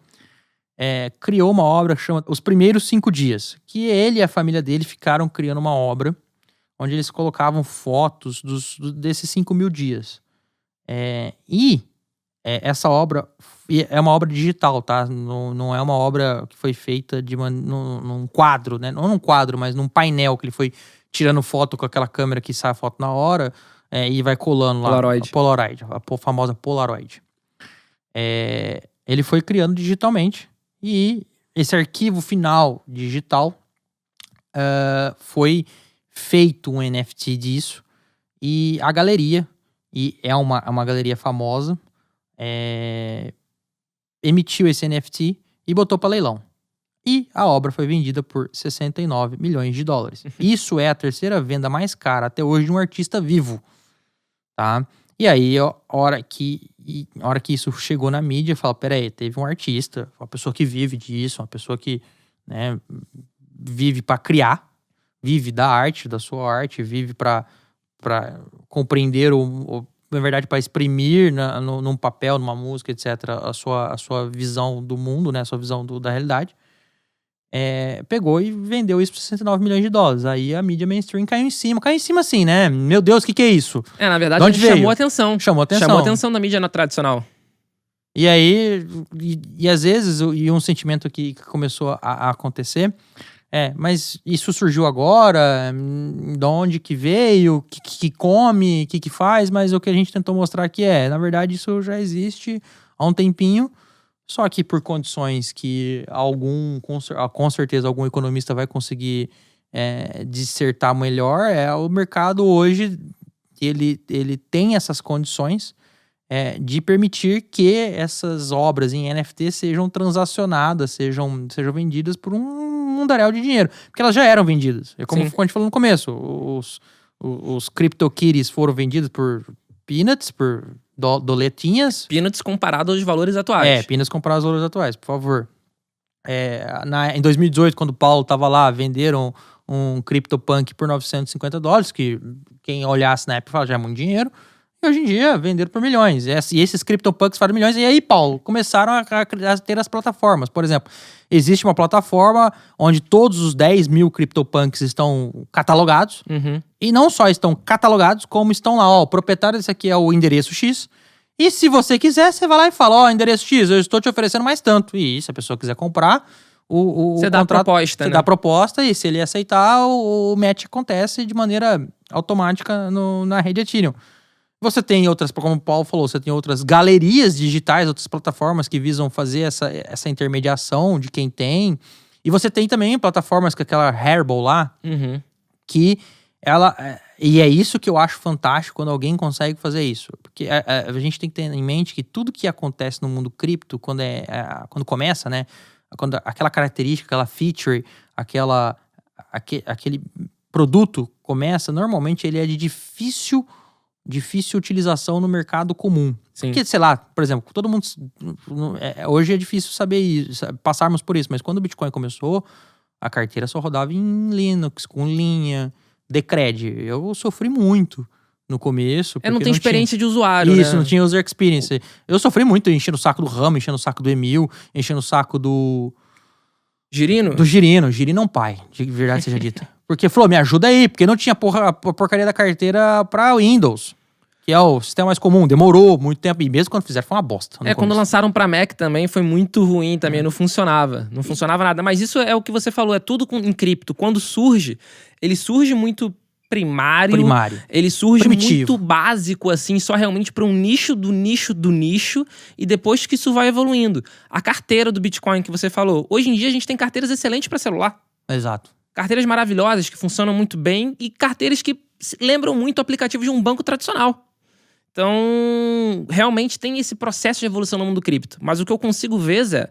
criou uma obra que chama Os Primeiros 5 Dias, que ele e a família dele ficaram criando uma obra onde eles colocavam fotos desses 5.000 dias. Essa obra é uma obra digital, tá? Não é uma obra que foi feita num quadro, né? Não num quadro, mas num painel que ele foi tirando foto com aquela câmera que sai a foto na hora e vai colando lá. Polaroid. A famosa Polaroid. Ele foi criando digitalmente e esse arquivo final digital foi feito um NFT disso, e a galeria, e é uma galeria famosa, emitiu esse NFT e botou para leilão. E a obra foi vendida por 69 milhões de dólares. Isso é a terceira venda mais cara até hoje de um artista vivo, tá? E aí, a hora que isso chegou na mídia, fala, peraí, teve um artista, uma pessoa que vive disso, uma pessoa que, né, vive para criar, vive da arte, da sua arte, vive para compreender, na verdade, para exprimir num papel, numa música, etc., a sua visão do mundo, né, a sua visão da realidade. Pegou e vendeu isso por 69 milhões de dólares. Aí a mídia mainstream caiu em cima assim, né? Meu Deus, o que é isso? Na verdade, ele chamou atenção. Chamou atenção da mídia tradicional. E aí, e às vezes, um sentimento que começou a acontecer... mas isso surgiu agora, de onde que veio, que come, o que faz, mas o que a gente tentou mostrar aqui na verdade, isso já existe há um tempinho, só que por condições que com certeza algum economista vai conseguir dissertar melhor, o mercado hoje, ele tem essas condições de permitir que essas obras em NFT sejam transacionadas, sejam vendidas por um mundaréu de dinheiro. Porque elas já eram vendidas. Como a gente falou no começo, os CryptoKitties foram vendidos por peanuts, por doletinhas. Peanuts comparado aos valores atuais. Peanuts comparado aos valores atuais, por favor. Em 2018, quando o Paulo estava lá, venderam um CryptoPunk por $950, que quem olhasse na época fala, já é muito dinheiro. E hoje em dia, venderam por milhões. E esses CryptoPunks fazem milhões. E aí, Paulo, começaram a ter as plataformas. Por exemplo, existe uma plataforma onde todos os 10 mil CryptoPunks estão catalogados. Uhum. E não só estão catalogados, como estão lá, o proprietário desse aqui é o endereço X. E se você quiser, você vai lá e fala, endereço X, eu estou te oferecendo mais tanto. E se a pessoa quiser comprar, você dá a proposta, você dá a proposta, e se ele aceitar, o match acontece de maneira automática na rede Ethereum. Você tem outras, como o Paulo falou, você tem outras galerias digitais, outras plataformas que visam fazer essa intermediação de quem tem. E você tem também plataformas com aquela Hairball lá, que ela... E é isso que eu acho fantástico quando alguém consegue fazer isso. Porque a gente tem que ter em mente que tudo que acontece no mundo cripto, quando começa, né? Quando aquela característica, aquela feature, aquele produto começa, normalmente ele é de difícil utilização no mercado comum. Sim. Porque, sei lá, por exemplo, todo mundo... hoje é difícil saber isso, passarmos por isso, mas quando o Bitcoin começou, a carteira só rodava em Linux, com linha, Decred. Eu sofri muito no começo. Não tem experiência de usuário, isso, né? não tinha user experience. Eu sofri muito enchendo o saco do Ramo, enchendo o saco do Emil, enchendo o saco do... Girino? Do Girino. Girino é um pai, de verdade seja dita. Porque falou, me ajuda aí, porque não tinha a porcaria da carteira pra Windows, que é o sistema mais comum. Demorou muito tempo, e mesmo quando fizeram foi uma bosta. Quando lançaram pra Mac também foi muito ruim também, não funcionava. Não funcionava nada. Mas isso é o que você falou, é tudo em cripto. Quando surge, ele surge muito primário. Ele surge primitivo, muito básico, assim, só realmente para um nicho do nicho do nicho, e depois que isso vai evoluindo. A carteira do Bitcoin que você falou. Hoje em dia a gente tem carteiras excelentes para celular. Exato. Carteiras maravilhosas que funcionam muito bem e carteiras que lembram muito o aplicativo de um banco tradicional. Então, realmente tem esse processo de evolução no mundo cripto. Mas o que eu consigo ver, Zé,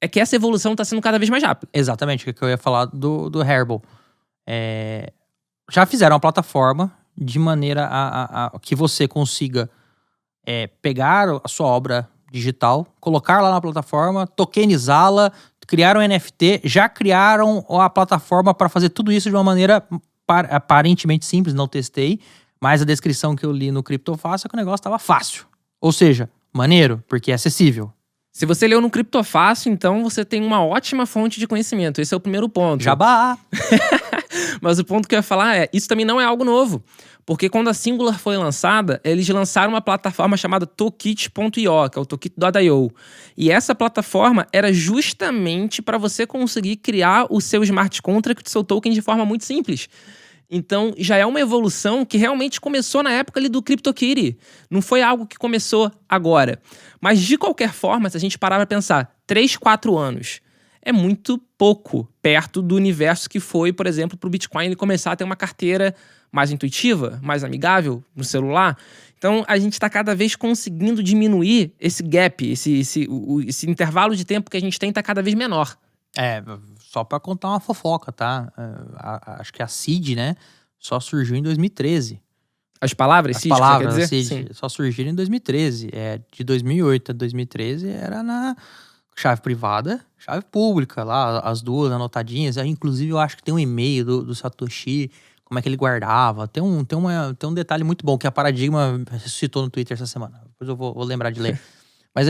é que essa evolução está sendo cada vez mais rápida. Exatamente, o que eu ia falar do Hairball. Já fizeram uma plataforma de maneira a que você consiga pegar a sua obra digital, colocar lá na plataforma, tokenizá-la, criaram um NFT, já criaram a plataforma para fazer tudo isso de uma maneira aparentemente simples, não testei, mas a descrição que eu li no Criptofácil é que o negócio estava fácil. Ou seja, maneiro, porque é acessível. Se você leu no Criptofácil, então você tem uma ótima fonte de conhecimento. Esse é o primeiro ponto. Jabá! Mas o ponto que eu ia falar isso também não é algo novo. Porque quando a Singular foi lançada, eles lançaram uma plataforma chamada Tokit.io, que é o Tokit.io. E essa plataforma era justamente para você conseguir criar o seu smart contract, o seu token, de forma muito simples. Então, já é uma evolução que realmente começou na época ali do CryptoKitty. Não foi algo que começou agora. Mas, de qualquer forma, se a gente parar para pensar, 3, 4 anos é muito pouco perto do universo que foi, por exemplo, para o Bitcoin ele começar a ter uma carteira mais intuitiva, mais amigável no celular. Então, a gente está cada vez conseguindo diminuir esse gap, esse intervalo de tempo que a gente tem está cada vez menor. Só pra contar uma fofoca, tá? Acho que a Seed, né? Só surgiu em 2013. As palavras Seed, quer dizer? Seed, sim, só surgiram em 2013. De 2008 a 2013 era na chave privada, chave pública, lá, as duas anotadinhas. Inclusive, eu acho que tem um e-mail do Satoshi, como é que ele guardava. Tem um detalhe muito bom que a Paradigma citou no Twitter essa semana. Depois eu vou lembrar de ler. Mas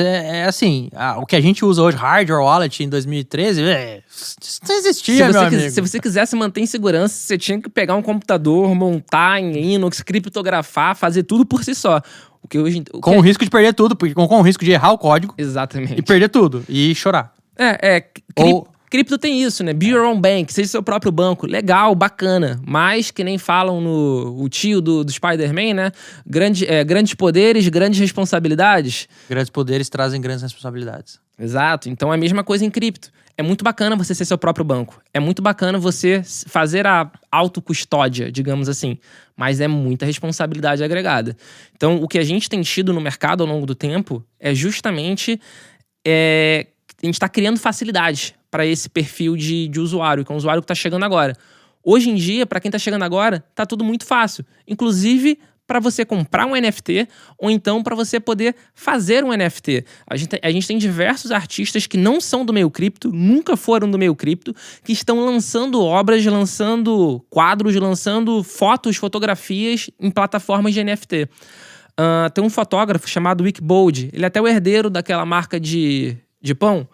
assim, o que a gente usa hoje, hardware wallet, em 2013, isso não existia, meu amigo. Se você quisesse manter em segurança, você tinha que pegar um computador, montar em Linux, criptografar, fazer tudo por si só. Com o risco de perder tudo, com o risco de errar o código. Exatamente. E perder tudo, e chorar. Cripto tem isso, né? Be your own bank, seja seu próprio banco. Legal, bacana. Mas, que nem falam o tio do Spider-Man, né? Grandes poderes, grandes responsabilidades. Grandes poderes trazem grandes responsabilidades. Exato. Então, é a mesma coisa em cripto. É muito bacana você ser seu próprio banco. É muito bacana você fazer a autocustódia, digamos assim. Mas é muita responsabilidade agregada. Então, o que a gente tem tido no mercado ao longo do tempo é justamente... a gente está criando facilidades para esse perfil de usuário, que é um usuário que está chegando agora. Hoje em dia, para quem está chegando agora, tá tudo muito fácil. Inclusive para você comprar um NFT ou então para você poder fazer um NFT. A gente tem diversos artistas que não são do meio cripto, nunca foram do meio cripto, que estão lançando obras, lançando quadros, lançando fotos, fotografias em plataformas de NFT. Tem um fotógrafo chamado Wickbold, ele é até o herdeiro daquela marca de pão.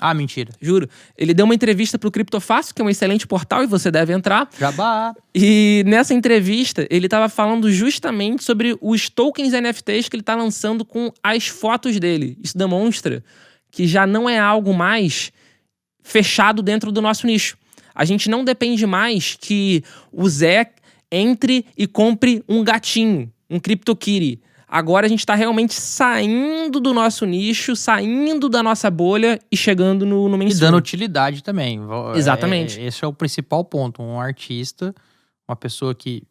Ah, mentira. Juro. Ele deu uma entrevista pro Criptofácil, que é um excelente portal e você deve entrar. Jabá. E nessa entrevista, ele tava falando justamente sobre os tokens NFTs que ele tá lançando com as fotos dele. Isso demonstra que já não é algo mais fechado dentro do nosso nicho. A gente não depende mais que o Zé entre e compre um gatinho, um CryptoKitty. Agora a gente tá realmente saindo do nosso nicho, saindo da nossa bolha e chegando no mainstream. E dando utilidade também. Exatamente. Esse é o principal ponto. Um artista, uma pessoa que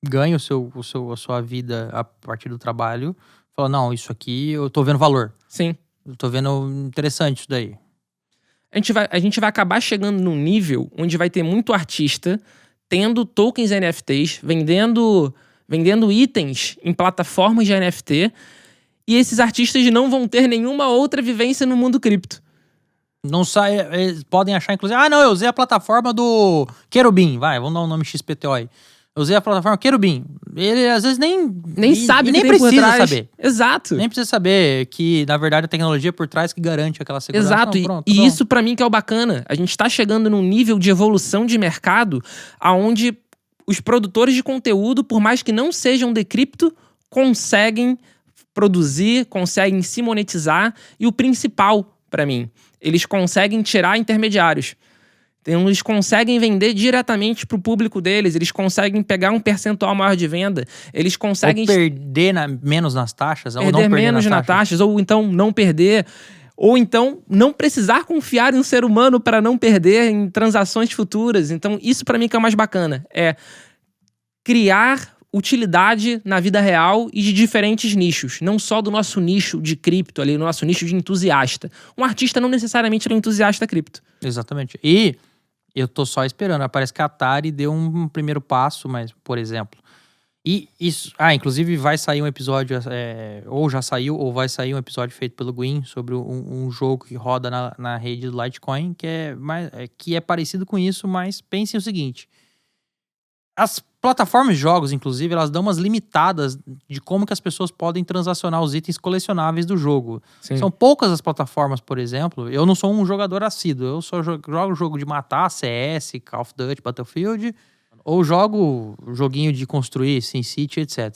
ganha a sua vida a partir do trabalho, fala, não, isso aqui eu tô vendo valor. Sim. Eu tô vendo interessante isso daí. A gente vai acabar chegando num nível onde vai ter muito artista tendo tokens NFTs, vendendo itens em plataformas de NFT, e esses artistas não vão ter nenhuma outra vivência no mundo cripto. Não sai, eles podem achar, inclusive, eu usei a plataforma do Querubim, vamos dar um nome XPTO aí. Eu usei a plataforma Querubim. Ele, às vezes, nem sabe e o que nem tem por precisa trás. saber. Exato. Nem precisa saber que, na verdade, a tecnologia por trás que garante aquela segurança. Exato. Não, pronto, E isso, pra mim, que é o bacana. A gente tá chegando num nível de evolução de mercado aonde os produtores de conteúdo, por mais que não sejam de cripto, conseguem produzir, conseguem se monetizar. E o principal, pra mim, eles conseguem tirar intermediários. Então, eles conseguem vender diretamente pro público deles, eles conseguem pegar um percentual maior de venda, eles conseguem... Ou perder menos nas taxas, ou não perder perder menos nas taxas, ou então não perder... Ou então, não precisar confiar em um ser humano para não perder em transações futuras. Então, isso para mim que é o mais bacana. É criar utilidade na vida real e de diferentes nichos. Não só do nosso nicho de cripto ali, do nosso nicho de entusiasta. Um artista não necessariamente é um entusiasta cripto. Exatamente. E eu tô só esperando. Parece que a Atari deu um primeiro passo, mas, por exemplo... E isso... inclusive vai sair um episódio, ou já saiu, ou vai sair um episódio feito pelo Gwyn sobre um jogo que roda na rede do Litecoin, que é parecido com isso, mas pensem o seguinte. As plataformas de jogos, inclusive, elas dão umas limitadas de como que as pessoas podem transacionar os itens colecionáveis do jogo. Sim. São poucas as plataformas, por exemplo. Eu não sou um jogador assíduo, eu só jogo jogo de matar, CS, Call of Duty, Battlefield... Ou jogo joguinho de construir, SimCity, etc.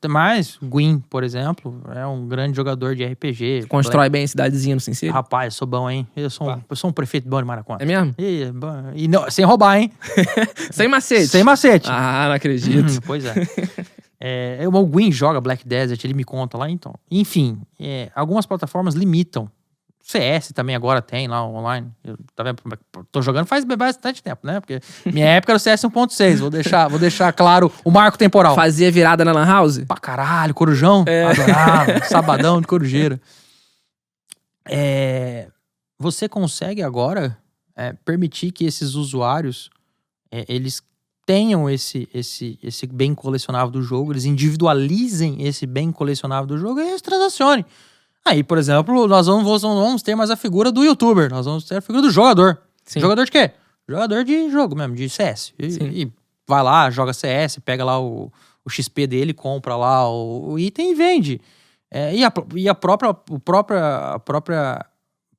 Mas Gwyn, por exemplo, é um grande jogador de RPG. Constrói bem a cidadezinha no SimCity. Rapaz, sou bom, hein? Eu sou um prefeito bom de Maraconta. É mesmo? E não, sem roubar, hein? Sem macete. Sem macete. Ah, não acredito. Pois é. O Gwyn joga Black Desert, ele me conta lá, então. Enfim, algumas plataformas limitam. CS também agora tem lá online. Eu tô jogando faz bastante tempo, né? Porque minha época era o CS 1.6. Vou deixar claro o marco temporal. Fazia virada na Lan House? Pra caralho, corujão. Adorava. Sabadão de corujeira. Você consegue agora permitir que esses usuários eles tenham esse bem colecionável do jogo, eles individualizem esse bem colecionável do jogo e eles transacionem. Aí, por exemplo, nós vamos ter mais a figura do youtuber. Nós vamos ter a figura do jogador. Sim. Jogador de quê? Jogador de jogo mesmo, de CS. E vai lá, joga CS, pega lá o XP dele, compra lá o item e vende. E a própria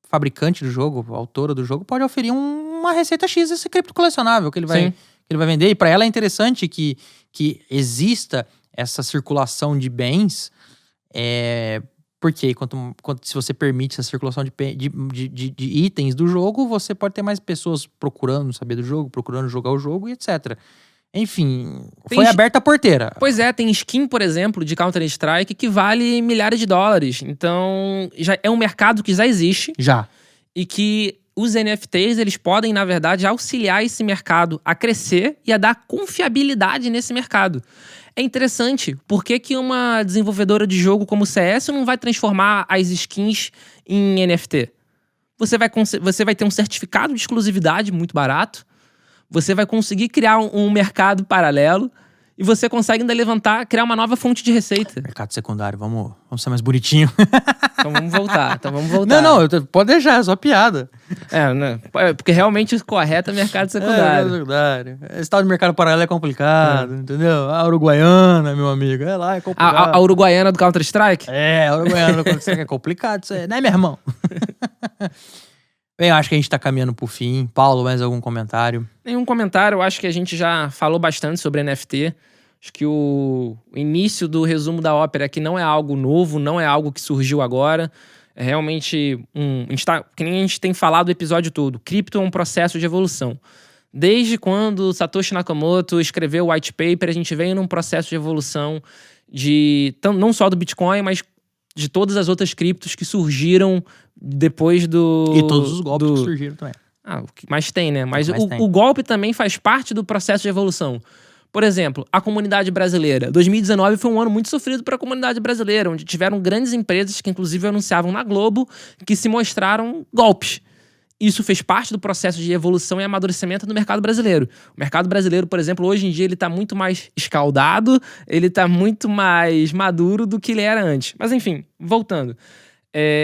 fabricante do jogo, a autora do jogo, pode oferir uma receita X desse cripto colecionável que ele vai vender. E para ela é interessante que exista essa circulação de bens, porque se você permite essa circulação de itens do jogo, você pode ter mais pessoas procurando saber do jogo, procurando jogar o jogo e etc. Enfim, foi aberta a porteira. Pois é, tem skin, por exemplo, de Counter-Strike que vale milhares de dólares. Então, já é um mercado que já existe. Já. E que os NFTs, eles podem, na verdade, auxiliar esse mercado a crescer e a dar confiabilidade nesse mercado. É interessante, por que uma desenvolvedora de jogo como o CS não vai transformar as skins em NFT? Você vai ter um certificado de exclusividade muito barato, você vai conseguir criar um mercado paralelo e você consegue ainda levantar, criar uma nova fonte de receita. Mercado secundário, vamos ser mais bonitinho. Então vamos voltar. Não, pode deixar, é só piada. Né? Porque realmente o correto é mercado secundário. Mercado secundário. Esse tal de mercado paralelo é complicado, entendeu? A uruguaiana, meu amigo, lá é complicado. A uruguaiana do Counter-Strike? A uruguaiana do Counter-Strike é complicado isso aí, né, meu irmão? Bem, eu acho que a gente tá caminhando pro fim. Paulo, mais algum comentário? Nenhum comentário, eu acho que a gente já falou bastante sobre NFT. Acho que o início do resumo da ópera aqui não é algo novo, não é algo que surgiu agora. É realmente que nem a gente tem falado o episódio todo. Cripto é um processo de evolução. Desde quando Satoshi Nakamoto escreveu o white paper, a gente vem num processo de evolução não só do Bitcoin, mas de todas as outras criptos que surgiram depois do... E todos os golpes que surgiram também. O que mais tem, né? Mas o golpe também faz parte do processo de evolução. Por exemplo, a comunidade brasileira. 2019 foi um ano muito sofrido para a comunidade brasileira, onde tiveram grandes empresas que inclusive anunciavam na Globo que se mostraram golpes. Isso fez parte do processo de evolução e amadurecimento do mercado brasileiro. O mercado brasileiro, por exemplo, hoje em dia ele está muito mais escaldado, ele está muito mais maduro do que ele era antes. Mas enfim, voltando.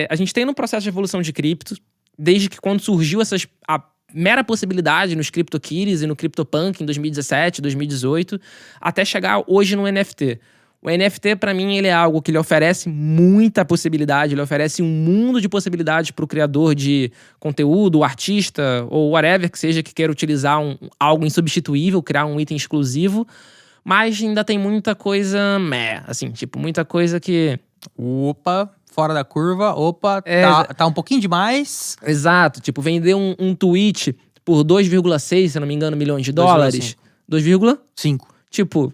A gente tem um processo de evolução de cripto, desde que quando surgiu a mera possibilidade nos CryptoKitties e no CryptoPunk em 2017, 2018, até chegar hoje no NFT. O NFT, para mim, ele é algo que ele oferece muita possibilidade, ele oferece um mundo de possibilidades para o criador de conteúdo, o artista ou whatever que seja que queira utilizar algo insubstituível, criar um item exclusivo, mas ainda tem muita coisa muita coisa que... Fora da curva, tá um pouquinho demais. Exato, vender um tweet por 2,6, se eu não me engano, milhões de dólares. 2,5.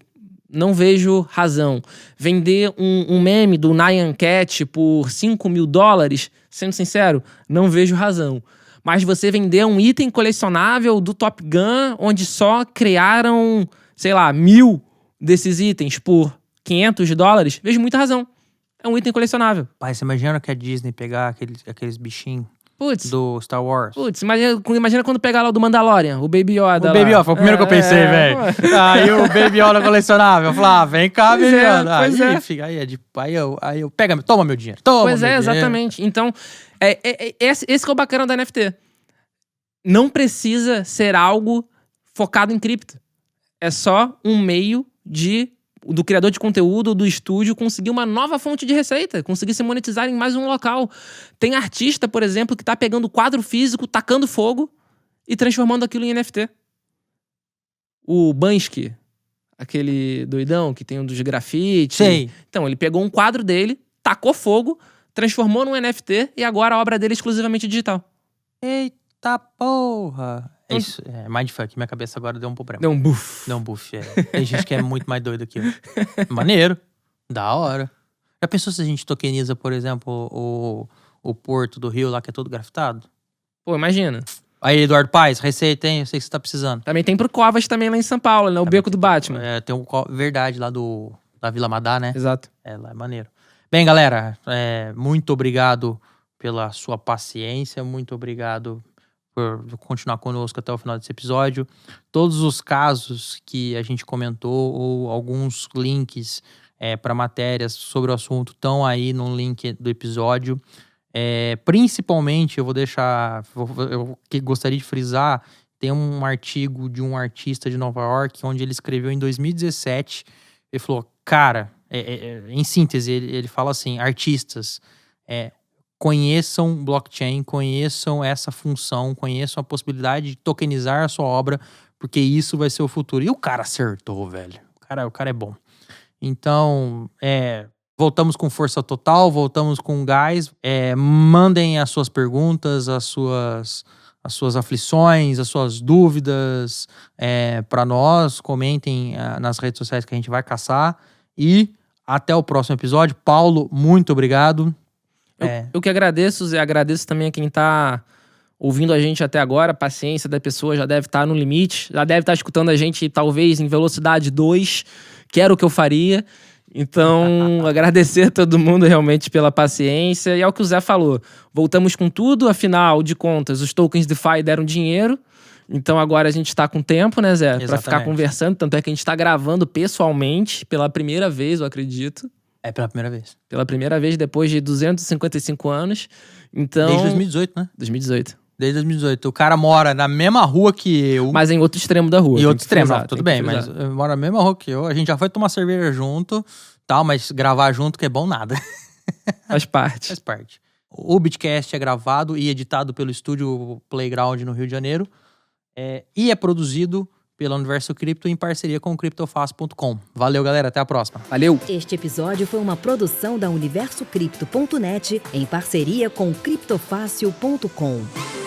Não vejo razão. Vender um meme do Nyan Cat por $5.000, sendo sincero, não vejo razão. Mas você vender um item colecionável do Top Gun, onde só criaram, 1.000 desses itens por $500, vejo muita razão. É um item colecionável. Pai, você imagina que a Disney pegar aqueles bichinhos do Star Wars? Imagina quando pegar lá o do Mandalorian, o Baby Yoda. O Baby Yoda, foi o primeiro que eu pensei, velho. Aí o Baby Yoda colecionável. Eu falei, vem cá, Baby Yoda. Aí eu toma meu dinheiro. Exatamente. Então, esse que é o bacana da NFT. Não precisa ser algo focado em cripto. É só um meio do criador de conteúdo, do estúdio, conseguir uma nova fonte de receita, conseguir se monetizar em mais um local. Tem artista, por exemplo, que tá pegando quadro físico, tacando fogo e transformando aquilo em NFT. O Banksy, aquele doidão que tem um dos grafites. Sei. Então, ele pegou um quadro dele, tacou fogo, transformou num NFT e agora a obra dele é exclusivamente digital. Eita porra! É isso, mindfuck. Minha cabeça agora deu um problema. Deu um buff. Tem gente que é muito mais doida que eu. Maneiro. Da hora. Já pensou se a gente tokeniza, por exemplo, o Porto do Rio lá, que é todo grafitado? Pô, imagina. Aí, Eduardo Paes, receita, hein? Eu sei que você tá precisando. Também tem pro Covas também lá em São Paulo, né? O Beco do Batman. Tem verdade lá da Vila Madá, né? Exato. Lá é maneiro. Bem, galera, muito obrigado pela sua paciência. Muito obrigado por continuar conosco até o final desse episódio. Todos os casos que a gente comentou ou alguns links para matérias sobre o assunto estão aí no link do episódio. Principalmente, eu vou deixar... Eu gostaria de frisar, tem um artigo de um artista de Nova York, onde ele escreveu em 2017. Ele falou, cara, em síntese, ele fala assim, artistas... conheçam blockchain, conheçam essa função, conheçam a possibilidade de tokenizar a sua obra, porque isso vai ser o futuro. E o cara acertou, velho. O cara é bom. Então, voltamos com força total, voltamos com gás. Mandem as suas perguntas, as suas aflições, as suas dúvidas para nós. Comentem nas redes sociais que a gente vai caçar. E até o próximo episódio. Paulo, muito obrigado. Eu que agradeço, Zé. Agradeço também a quem tá ouvindo a gente até agora. A paciência da pessoa já deve estar no limite. Já deve estar escutando a gente, talvez, em velocidade 2, que era o que eu faria. Então, agradecer a todo mundo realmente pela paciência. E é o que o Zé falou. Voltamos com tudo. Afinal de contas, os tokens DeFi deram dinheiro. Então agora a gente tá com tempo, né, Zé? Pra ficar Exatamente. conversando. Tanto é que a gente tá gravando pessoalmente pela primeira vez, eu acredito. É pela primeira vez. Pela primeira vez depois de 255 anos. Então... Desde 2018, né? 2018. Desde 2018. O cara mora na mesma rua que eu. Mas em outro extremo da rua. E tem outro que extremo, frisar, não, tudo tem bem, que mas frisar. mora na mesma rua que eu. A gente já foi tomar cerveja junto, tal, mas gravar junto que é bom nada. Faz parte. Faz parte. O Bitcast é gravado e editado pelo estúdio Playground no Rio de Janeiro. E é produzido pela Universo Cripto em parceria com o CryptoFácil.com. Valeu, galera. Até a próxima. Valeu! Este episódio foi uma produção da UniversoCripto.net em parceria com CryptoFácil.com.